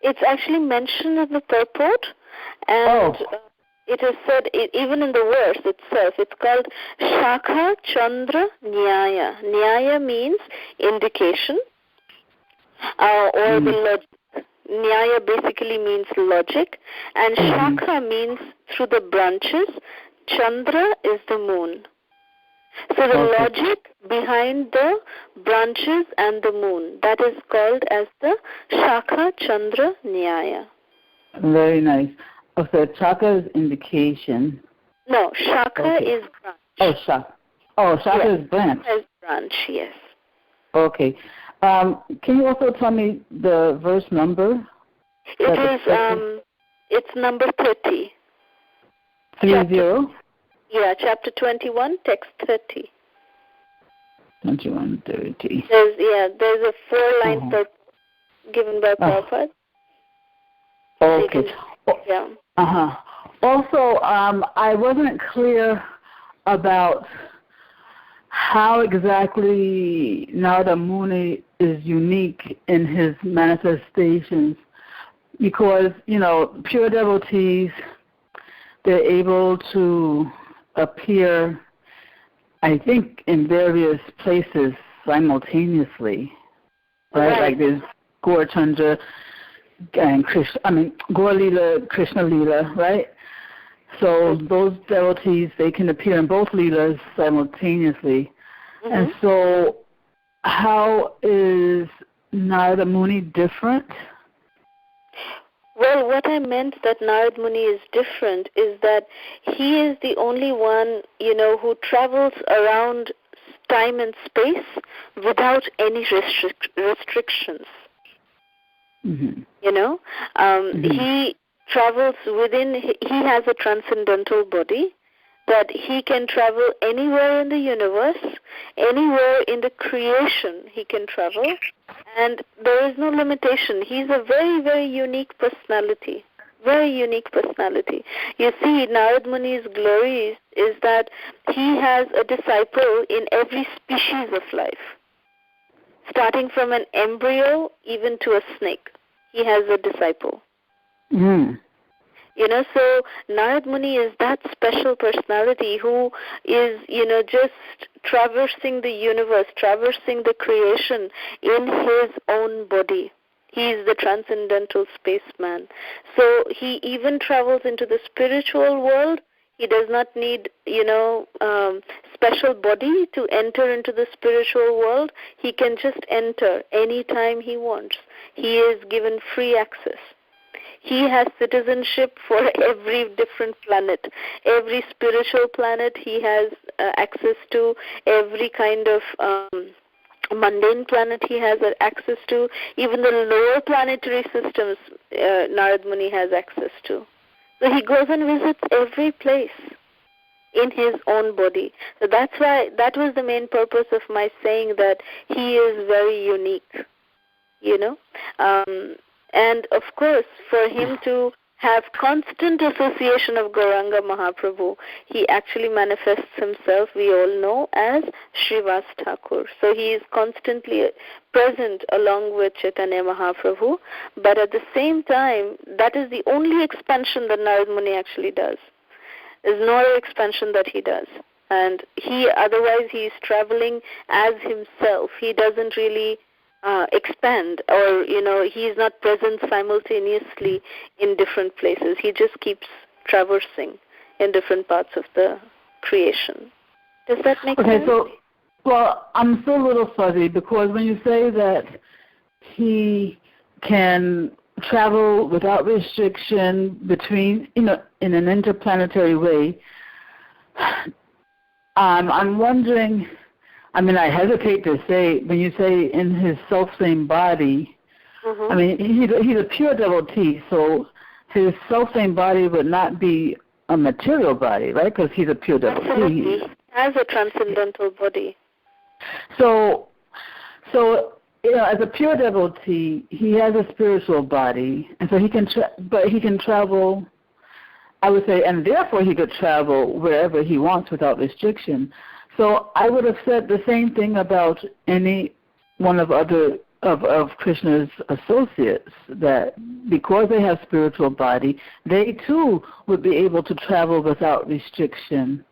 It's actually mentioned in the purport, and it is said even in the verse itself. It's called Shakha Chandra Nyaya. Nyaya means indication or the logic. Nyaya basically means logic, and Shakha means through the branches. Chandra is the moon. So the logic behind the branches and the moon, that is called as the Shakha Chandra Nyaya. Very nice. So Shakha is indication. No, Shakha is branch. Shakha is branch. Shakha is branch, yes. Okay. Can you also tell me the verse number? It's number 30. 30? Yeah, chapter 21, text 30. 21:30. There's a 4-line purport given by Prabhupada. Okay. Yeah. Also, I wasn't clear about how exactly Narada Muni is unique in his manifestations, because, pure devotees, they're able to appear, I think, in various places simultaneously, right? Like there's Gaur Chandra and Gaur Lila, Krishna Lila, right? So those devotees, they can appear in both Leelas simultaneously. And so how is Narada Muni different? Well, what I meant that Narada Muni is different is that he is the only one, who travels around time and space without any restrictions. He travels he has a transcendental body, that he can travel anywhere in the universe, anywhere in the creation he can travel, and there is no limitation. He's a very, very unique personality. Very unique personality. You see, Narada Muni's glory is that he has a disciple in every species of life. Starting from an embryo even to a snake, he has a disciple. So Narada Muni is that special personality who is, just traversing the universe, traversing the creation in his own body. He is the transcendental spaceman. So he even travels into the spiritual world. He does not need, special body to enter into the spiritual world. He can just enter anytime he wants. He is given free access. He has citizenship for every different planet. Every spiritual planet he has access to. Every kind of mundane planet he has access to. Even the lower planetary systems Narada Muni has access to. So he goes and visits every place in his own body. So that's why, that was the main purpose of my saying that he is very unique, And of course, for him to have constant association of Gauranga Mahaprabhu, he actually manifests himself, we all know, as Srivas Thakur. So he is constantly present along with Chaitanya Mahaprabhu, but at the same time, that is the only expansion that Narada Muni actually does. There's no other expansion that he does. And otherwise he is traveling as himself. He doesn't really expand, or he is not present simultaneously in different places. He just keeps traversing in different parts of the creation. Does that make sense? So, well, I'm still a little fuzzy, because when you say that he can travel without restriction between, in an interplanetary way, I'm wondering, I hesitate to say, when you say in his self-same body, he's a pure devotee, so his self-same body would not be a material body, right? Because he's a pure devotee. Absolutely. He has a transcendental body. So as a pure devotee, he has a spiritual body, and so he can travel, I would say, and therefore he could travel wherever he wants without restriction. So I would have said the same thing about any one of Krishna's associates, that because they have spiritual body, they too would be able to travel without restriction.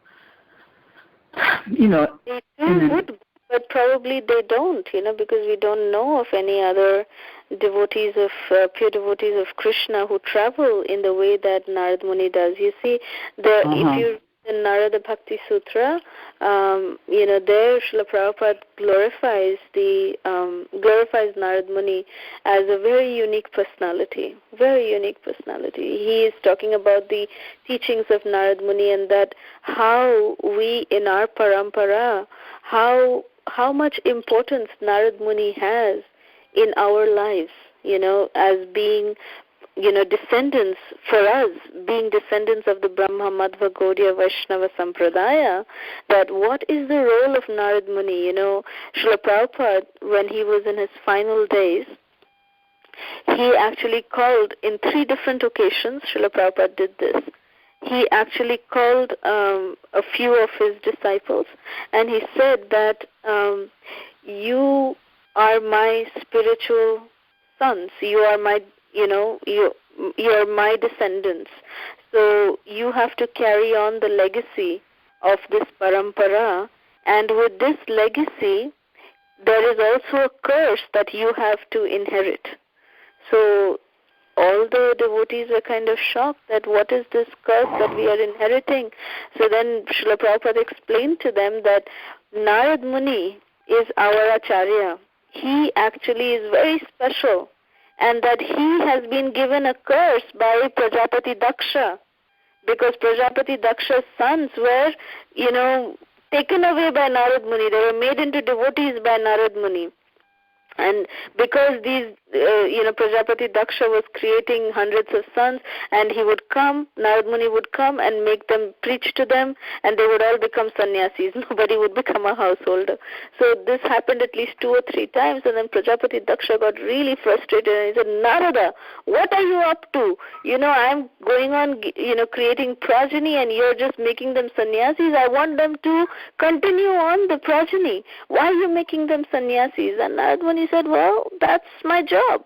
They would, but probably they don't, because we don't know of any other devotees of pure devotees of Krishna who travel in the way that Narad Muni does. You see, if you in Narada Bhakti Sutra, there Srila Prabhupada glorifies Narad Muni as a very unique personality. Very unique personality. He is talking about the teachings of Narad Muni, and that how we in our parampara, how much importance Narad Muni has in our lives, as being descendants, for us, being descendants of the Brahma, Madhva, Gaudiya, Vaishnava Sampradaya, that what is the role of Narad Muni? Srila Prabhupada, when he was in his final days, he actually called, in 3 different occasions, Srila Prabhupada did this. He actually called a few of his disciples, and he said that you are my spiritual sons, you are my you're my descendants. So you have to carry on the legacy of this parampara, and with this legacy, there is also a curse that you have to inherit. So all the devotees were kind of shocked that what is this curse that we are inheriting? So then Srila Prabhupada explained to them that Narad Muni is our Acharya. He actually is very special, and that he has been given a curse by Prajapati Daksha, because Prajapati Daksha's sons were, taken away by Narad Muni. They were made into devotees by Narad Muni. And because these, Prajapati Daksha was creating hundreds of sons, and he would come, Narad Muni would come and make them preach to them, and they would all become sannyasis. Nobody would become a householder. So this happened at least 2 or 3 times, and then Prajapati Daksha got really frustrated, and he said, Narada, what are you up to? I'm going on, creating progeny, and you're just making them sannyasis. I want them to continue on the progeny. Why are you making them sannyasis? And Narad Muni said, well, that's my job.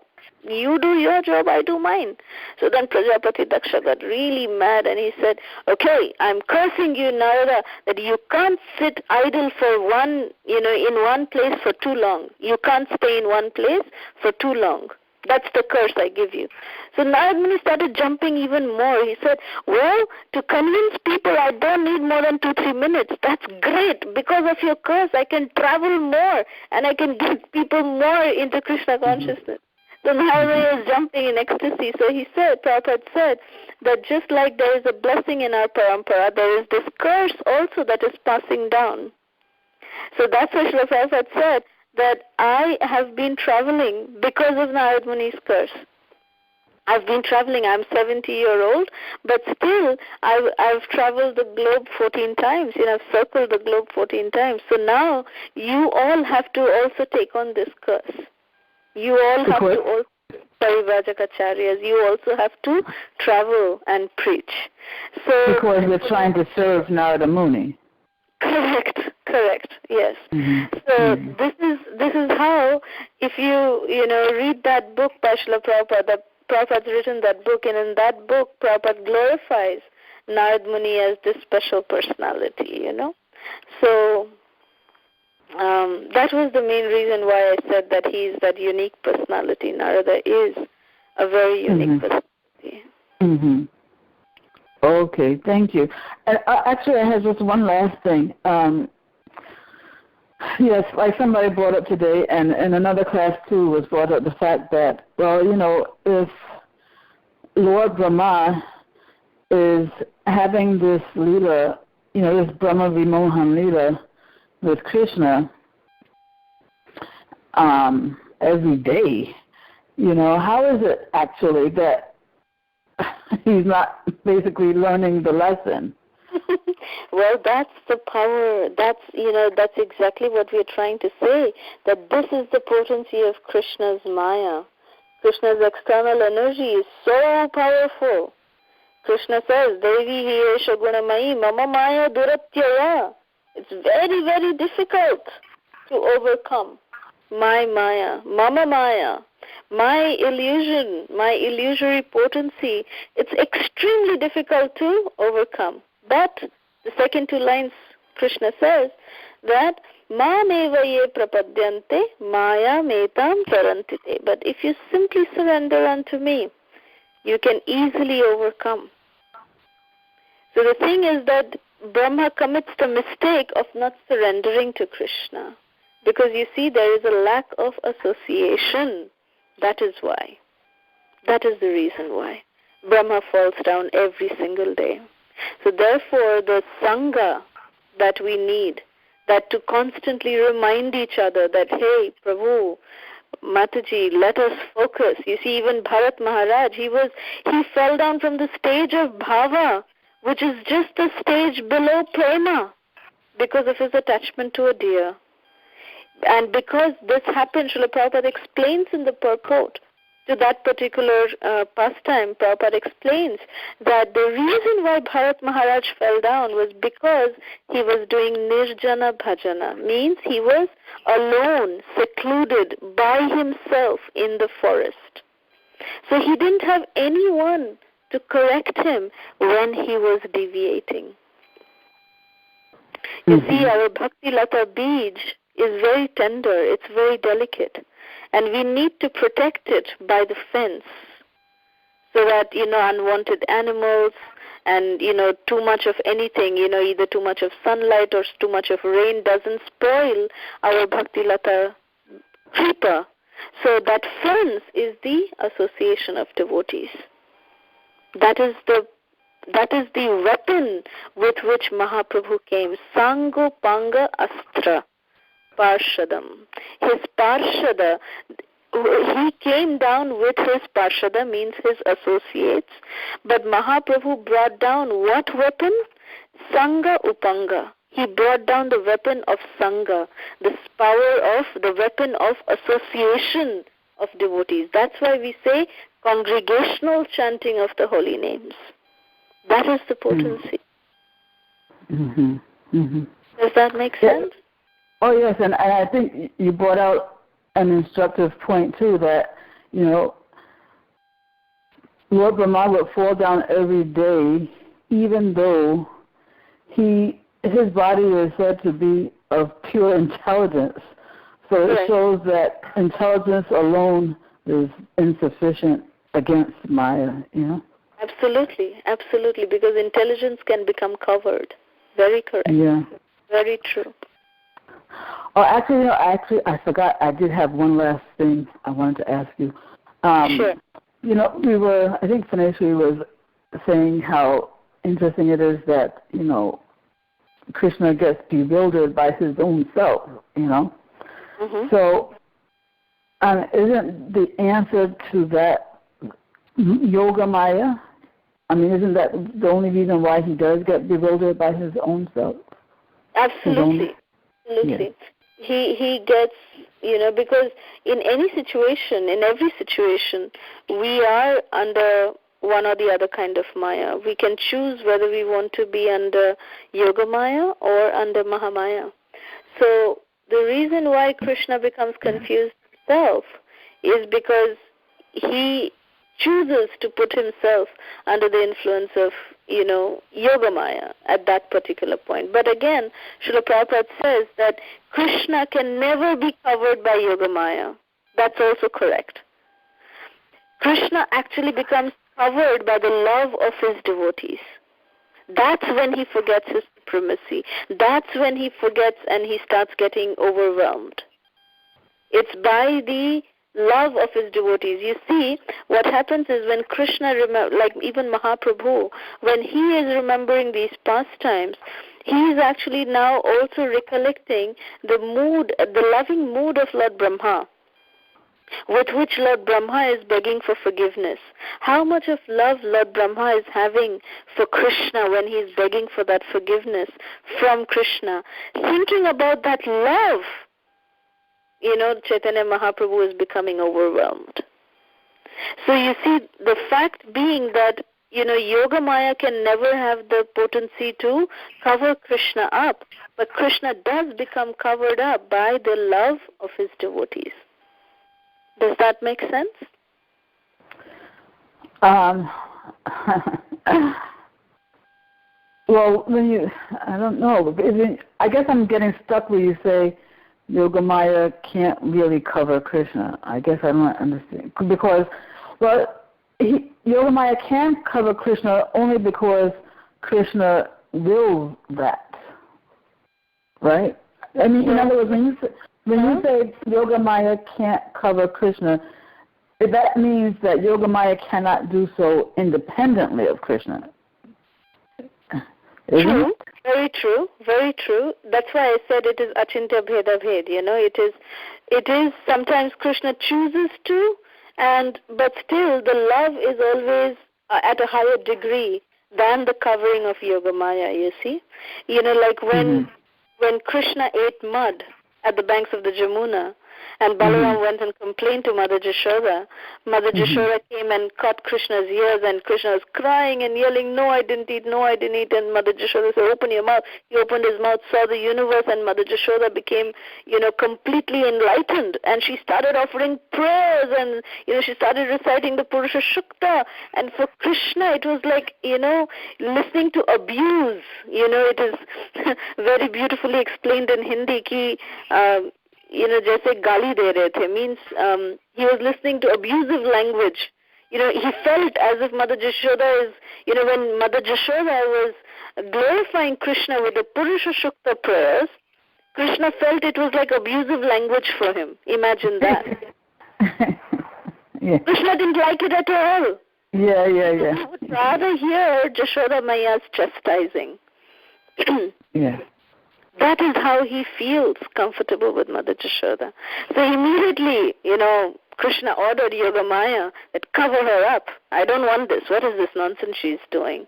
You do your job, I do mine. So then Prajapati Daksha got really mad, and he said, okay, I'm cursing you, Narada, that you can't sit idle for in one place for too long. You can't stay in one place for too long. That's the curse I give you. So Narad Muni started jumping even more. He said, well, to convince people I don't need more than 2-3 minutes. That's great. Because of your curse, I can travel more, and I can get people more into Krishna consciousness. So Narad Muni was jumping in ecstasy. So he said, Prabhupada said, that just like there is a blessing in our parampara, there is this curse also that is passing down. So that's what Srila Prabhupada said, that I have been traveling because of Narad Muni's curse. I've been traveling. I'm 70-year-old, but still I've traveled the globe 14 times. I've circled the globe 14 times. So now you all have to also take on this curse. You all have to also, Parivajakacharyas, you also have to travel and preach. So because we're trying to serve Narada Muni. Correct. Yes. So this is how, if you read that book by Srila Prabhupada, Prabhupada's written that book, and in that book Prabhupada glorifies Narad Muni as this special personality. So that was the main reason why I said that he is that unique personality. Narada is a very unique personality. Okay, thank you. And actually, I have just one last thing. Yes, like somebody brought up today, and in another class too was brought up the fact that, if Lord Brahma is having this Lila, this Brahma Vimohan Lila with Krishna every day, how is it actually that he's not basically learning the lesson? Well, that's the power. That's exactly what we're trying to say, that this is the potency of Krishna's Maya. Krishna's external energy is so powerful. Krishna says, Devi hi esha gunamayi mama maya duratyaya. It's very, very difficult to overcome my Maya, Mama Maya, my illusion, my illusory potency. It's extremely difficult to overcome. But the second two lines, Krishna says that Mameva ye prapadyante maya metam tarantite. But if you simply surrender unto me, you can easily overcome. So the thing is that Brahma commits the mistake of not surrendering to Krishna. Because you see, there is a lack of association. That is why. That is the reason why. Brahma falls down every single day. So therefore, the Sangha that we need, that to constantly remind each other that, hey, Prabhu, Mataji, let us focus. You see, even Bharat Maharaj, he fell down from the stage of Bhava, which is just the stage below Prema, because of his attachment to a deer. And because this happened, Srila Prabhupada explains in the purport to that particular pastime. Prabhupada explains that the reason why Bharat Maharaj fell down was because he was doing Nirjana Bhajana, means he was alone, secluded by himself in the forest. So he didn't have anyone to correct him when he was deviating. You see, our Bhakti Lata Bij is very tender, it's very delicate, and we need to protect it by the fence so that, unwanted animals and, too much of anything, either too much of sunlight or too much of rain doesn't spoil our Bhakti Lata Kripa. So that fence is the association of devotees. That is the weapon with which Mahaprabhu came. Sango Panga Astra Parshadam. His Parshada, he came down with his Parshada, means his associates. But Mahaprabhu brought down what weapon? Sangha Upanga. He brought down the weapon of Sangha, the power of the weapon of association of devotees. That's why we say congregational chanting of the holy names. That is the potency. Does that make sense? Oh, yes, and I think you brought out an instructive point, too, that, Lord Brahma would fall down every day, even though his body is said to be of pure intelligence. So it shows that intelligence alone is insufficient against Maya, Absolutely, absolutely, because intelligence can become covered. Very correct. Yeah. Very true. Oh, actually, I forgot. I did have one last thing I wanted to ask you. Sure. I think Phaneshwari was saying how interesting it is that, Krishna gets bewildered by his own self, So, isn't the answer to that Yoga Maya? I mean, isn't that the only reason why he does get bewildered by his own self? Absolutely. Absolutely. Yeah. He gets, because in any situation, in every situation, we are under one or the other kind of Maya. We can choose whether we want to be under Yoga Maya or under Mahamaya. So the reason why Krishna becomes confused himself is because he chooses to put himself under the influence of, Yoga Maya at that particular point. But again, Srila Prabhupada says that Krishna can never be covered by Yoga Maya. That's also correct. Krishna actually becomes covered by the love of his devotees. That's when he forgets his supremacy. That's when he forgets and he starts getting overwhelmed. It's by the love of his devotees. You see, what happens is when Krishna, like even Mahaprabhu, when he is remembering these pastimes, he is actually now also recollecting the mood, the loving mood of Lord Brahma. with which Lord Brahma is begging for forgiveness. How much of love Lord Brahma is having for Krishna when he is begging for that forgiveness from Krishna. Thinking about that love, Chaitanya Mahaprabhu is becoming overwhelmed. So you see, the fact being that, Yogamaya can never have the potency to cover Krishna up, but Krishna does become covered up by the love of his devotees. Does that make sense? Well, I don't know. I guess I'm getting stuck where you say Yogamaya can't really cover Krishna. I guess I don't understand. Because, Yogamaya can cover Krishna only because Krishna wills that. Right? I mean, in other words, when you say Yogamaya can't cover Krishna, that means that Yogamaya cannot do so independently of Krishna. True, very true, very true. That's why I said it is achintya bheda bhed. It is sometimes Krishna chooses to, but still the love is always at a higher degree than the covering of Yogamaya. You see, like when Krishna ate mud at the banks of the Jamuna, and Balaram went and complained to Mother Jashoda. Mother Jashoda came and caught Krishna's ears, and Krishna was crying and yelling, "No, I didn't eat, no, I didn't eat." And Mother Jashoda said, "Open your mouth." He opened his mouth, saw the universe, and Mother Jashoda became, completely enlightened. And she started offering prayers, and, she started reciting the Purusha Shukta. And for Krishna, it was like, listening to abuse. It is very beautifully explained in Hindi ki, जैसे गाली दे रहे थे, means he was listening to abusive language. He felt as if Mother Jashoda is, when Mother Jashoda was glorifying Krishna with the Purusha Shukta prayers, Krishna felt it was like abusive language for him. Imagine that. Yeah. Krishna didn't like it at all. Yeah. He would rather hear Jashoda Maya's chastising. Yeah. That is how he feels comfortable with Mother Jashoda. So immediately, Krishna ordered Yogamaya that cover her up. I don't want this. What is this nonsense she's doing?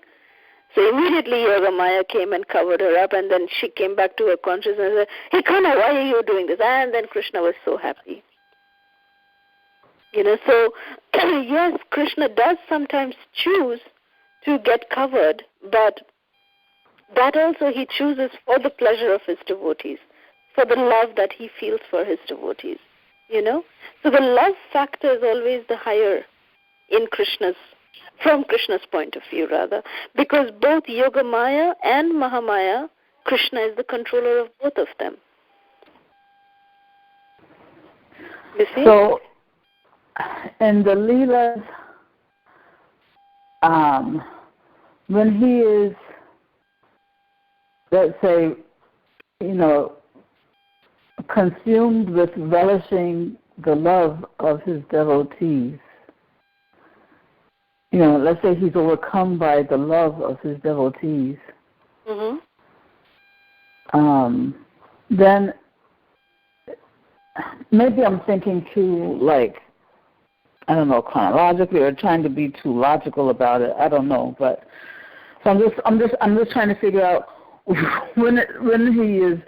So immediately Yogamaya came and covered her up, and then she came back to her consciousness and said, "Hey, Kana, why are you doing this?" And then Krishna was so happy. So yes, Krishna does sometimes choose to get covered, but that also he chooses for the pleasure of his devotees, for the love that he feels for his devotees, So the love factor is always the higher from Krishna's point of view rather, because both Yogamaya and Mahamaya, Krishna is the controller of both of them. You see? So, in the Leelas, when he is, let's say, consumed with relishing the love of his devotees, let's say he's overcome by the love of his devotees, then maybe I'm thinking too, I don't know, chronologically, or trying to be too logical about it. I don't know, but so I'm just trying to figure out when he is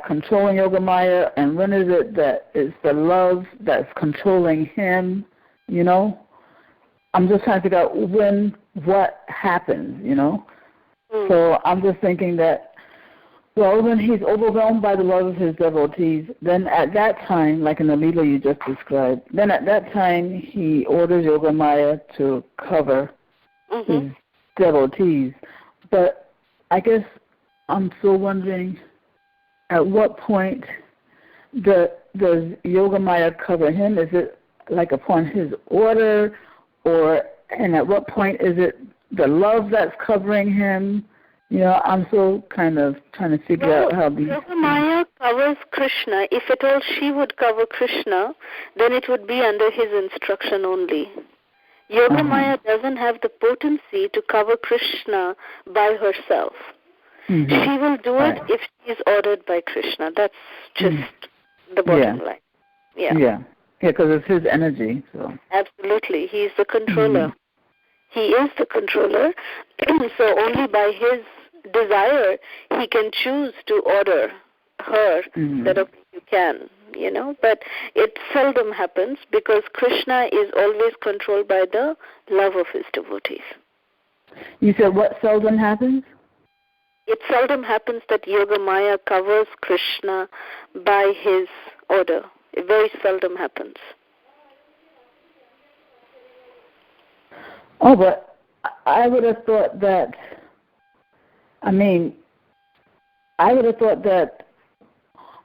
controlling Yogamaya, and when is it that it's the love that's controlling him, I'm just trying to figure out what happens, So I'm just thinking that, when he's overwhelmed by the love of his devotees, then at that time, like in the Lila you just described, then at that time he orders Yogamaya to cover his devotees. But I guess I'm still wondering, at what point does Yogamaya cover him? Is it like upon his order, and at what point is it the love that's covering him? I'm still kind of trying to figure out how these... Yogamaya covers Krishna. If at all she would cover Krishna, then it would be under his instruction only. Yogamaya doesn't have the potency to cover Krishna by herself. She will do it if she is ordered by Krishna. That's just the bottom line. Yeah. Yeah, because it's his energy. So. Absolutely. He's the controller. He is the controller. So only by his desire he can choose to order her that, okay, you can, but it seldom happens because Krishna is always controlled by the love of his devotees. You said what seldom happens? It seldom happens that Yogamaya covers Krishna by his order. It very seldom happens. Oh, but I would have thought that,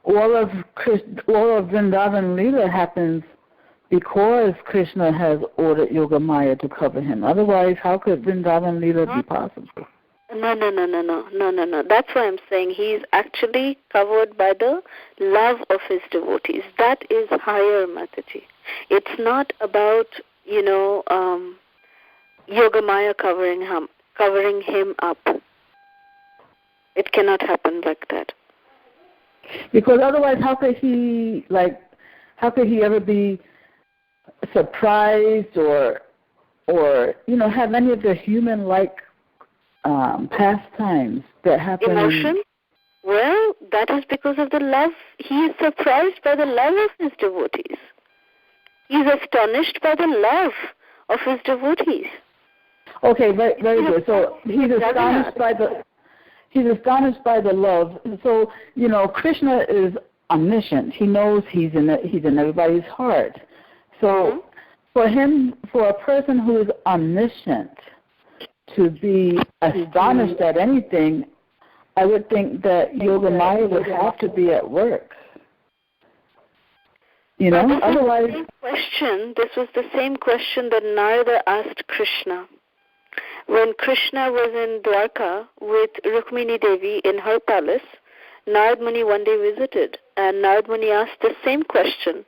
all of Vrindavan Lila happens because Krishna has ordered Yogamaya to cover him. Otherwise, how could Vrindavan Lila be possible? No. That's why I'm saying he is actually covered by the love of his devotees. That is higher, Mataji. It's not about, Yogamaya covering him up. It cannot happen like that. Because otherwise, how could he ever be surprised or have any of the human-like pastimes that happen? Emotion? Well, that is because of the love. He is surprised by the love of his devotees. He is astonished by the love of his devotees. Okay, very good. So he's astonished by the love. So Krishna is omniscient. He knows he's in everybody's heart. So for a person who is omniscient to be astonished at anything, I would think that Yogamaya would have to be at work. Otherwise. This was the same question that Narada asked Krishna. When Krishna was in Dwarka with Rukmini Devi in her palace, Narad Muni one day visited, and Narad Muni asked the same question.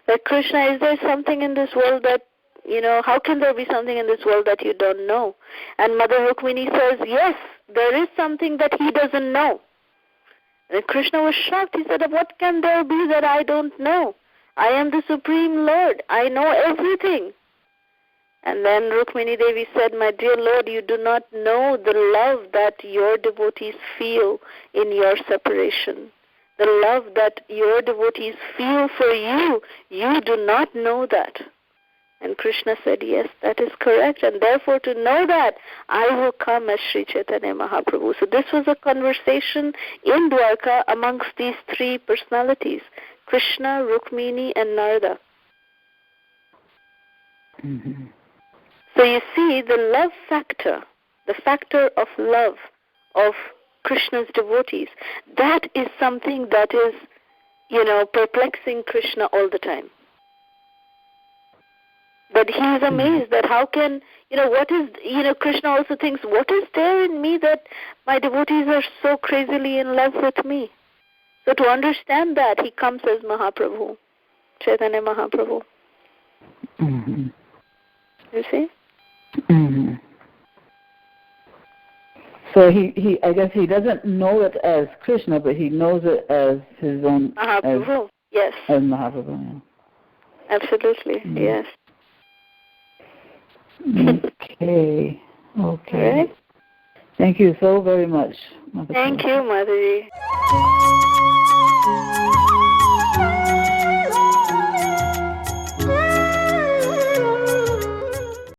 That Krishna, is there something in this world that, how can there be something in this world that you don't know? And Mother Rukmini says, yes, there is something that he doesn't know. And Krishna was shocked. He said, what can there be that I don't know? I am the Supreme Lord. I know everything. And then Rukmini Devi said, my dear Lord, you do not know the love that your devotees feel in your separation. The love that your devotees feel for you, you do not know that. And Krishna said, yes, that is correct. And therefore, to know that, I will come as Sri Chaitanya Mahaprabhu. So this was a conversation in Dwarka amongst these three personalities, Krishna, Rukmini, and Narada. So you see, the love factor, the factor of love of Krishna's devotees, that is something that is, perplexing Krishna all the time. But he is amazed that how can, Krishna also thinks, what is there in me that my devotees are so crazily in love with me? So to understand that, he comes as Mahaprabhu, Chaitanya Mahaprabhu. You see? So he I guess he doesn't know it as Krishna, but he knows it as his own Mahaprabhu. Yes. As Mahaprabhu. Yeah. Absolutely. Yes. Okay. All right. Thank you so very much, Mother. Thank you, Madhuri.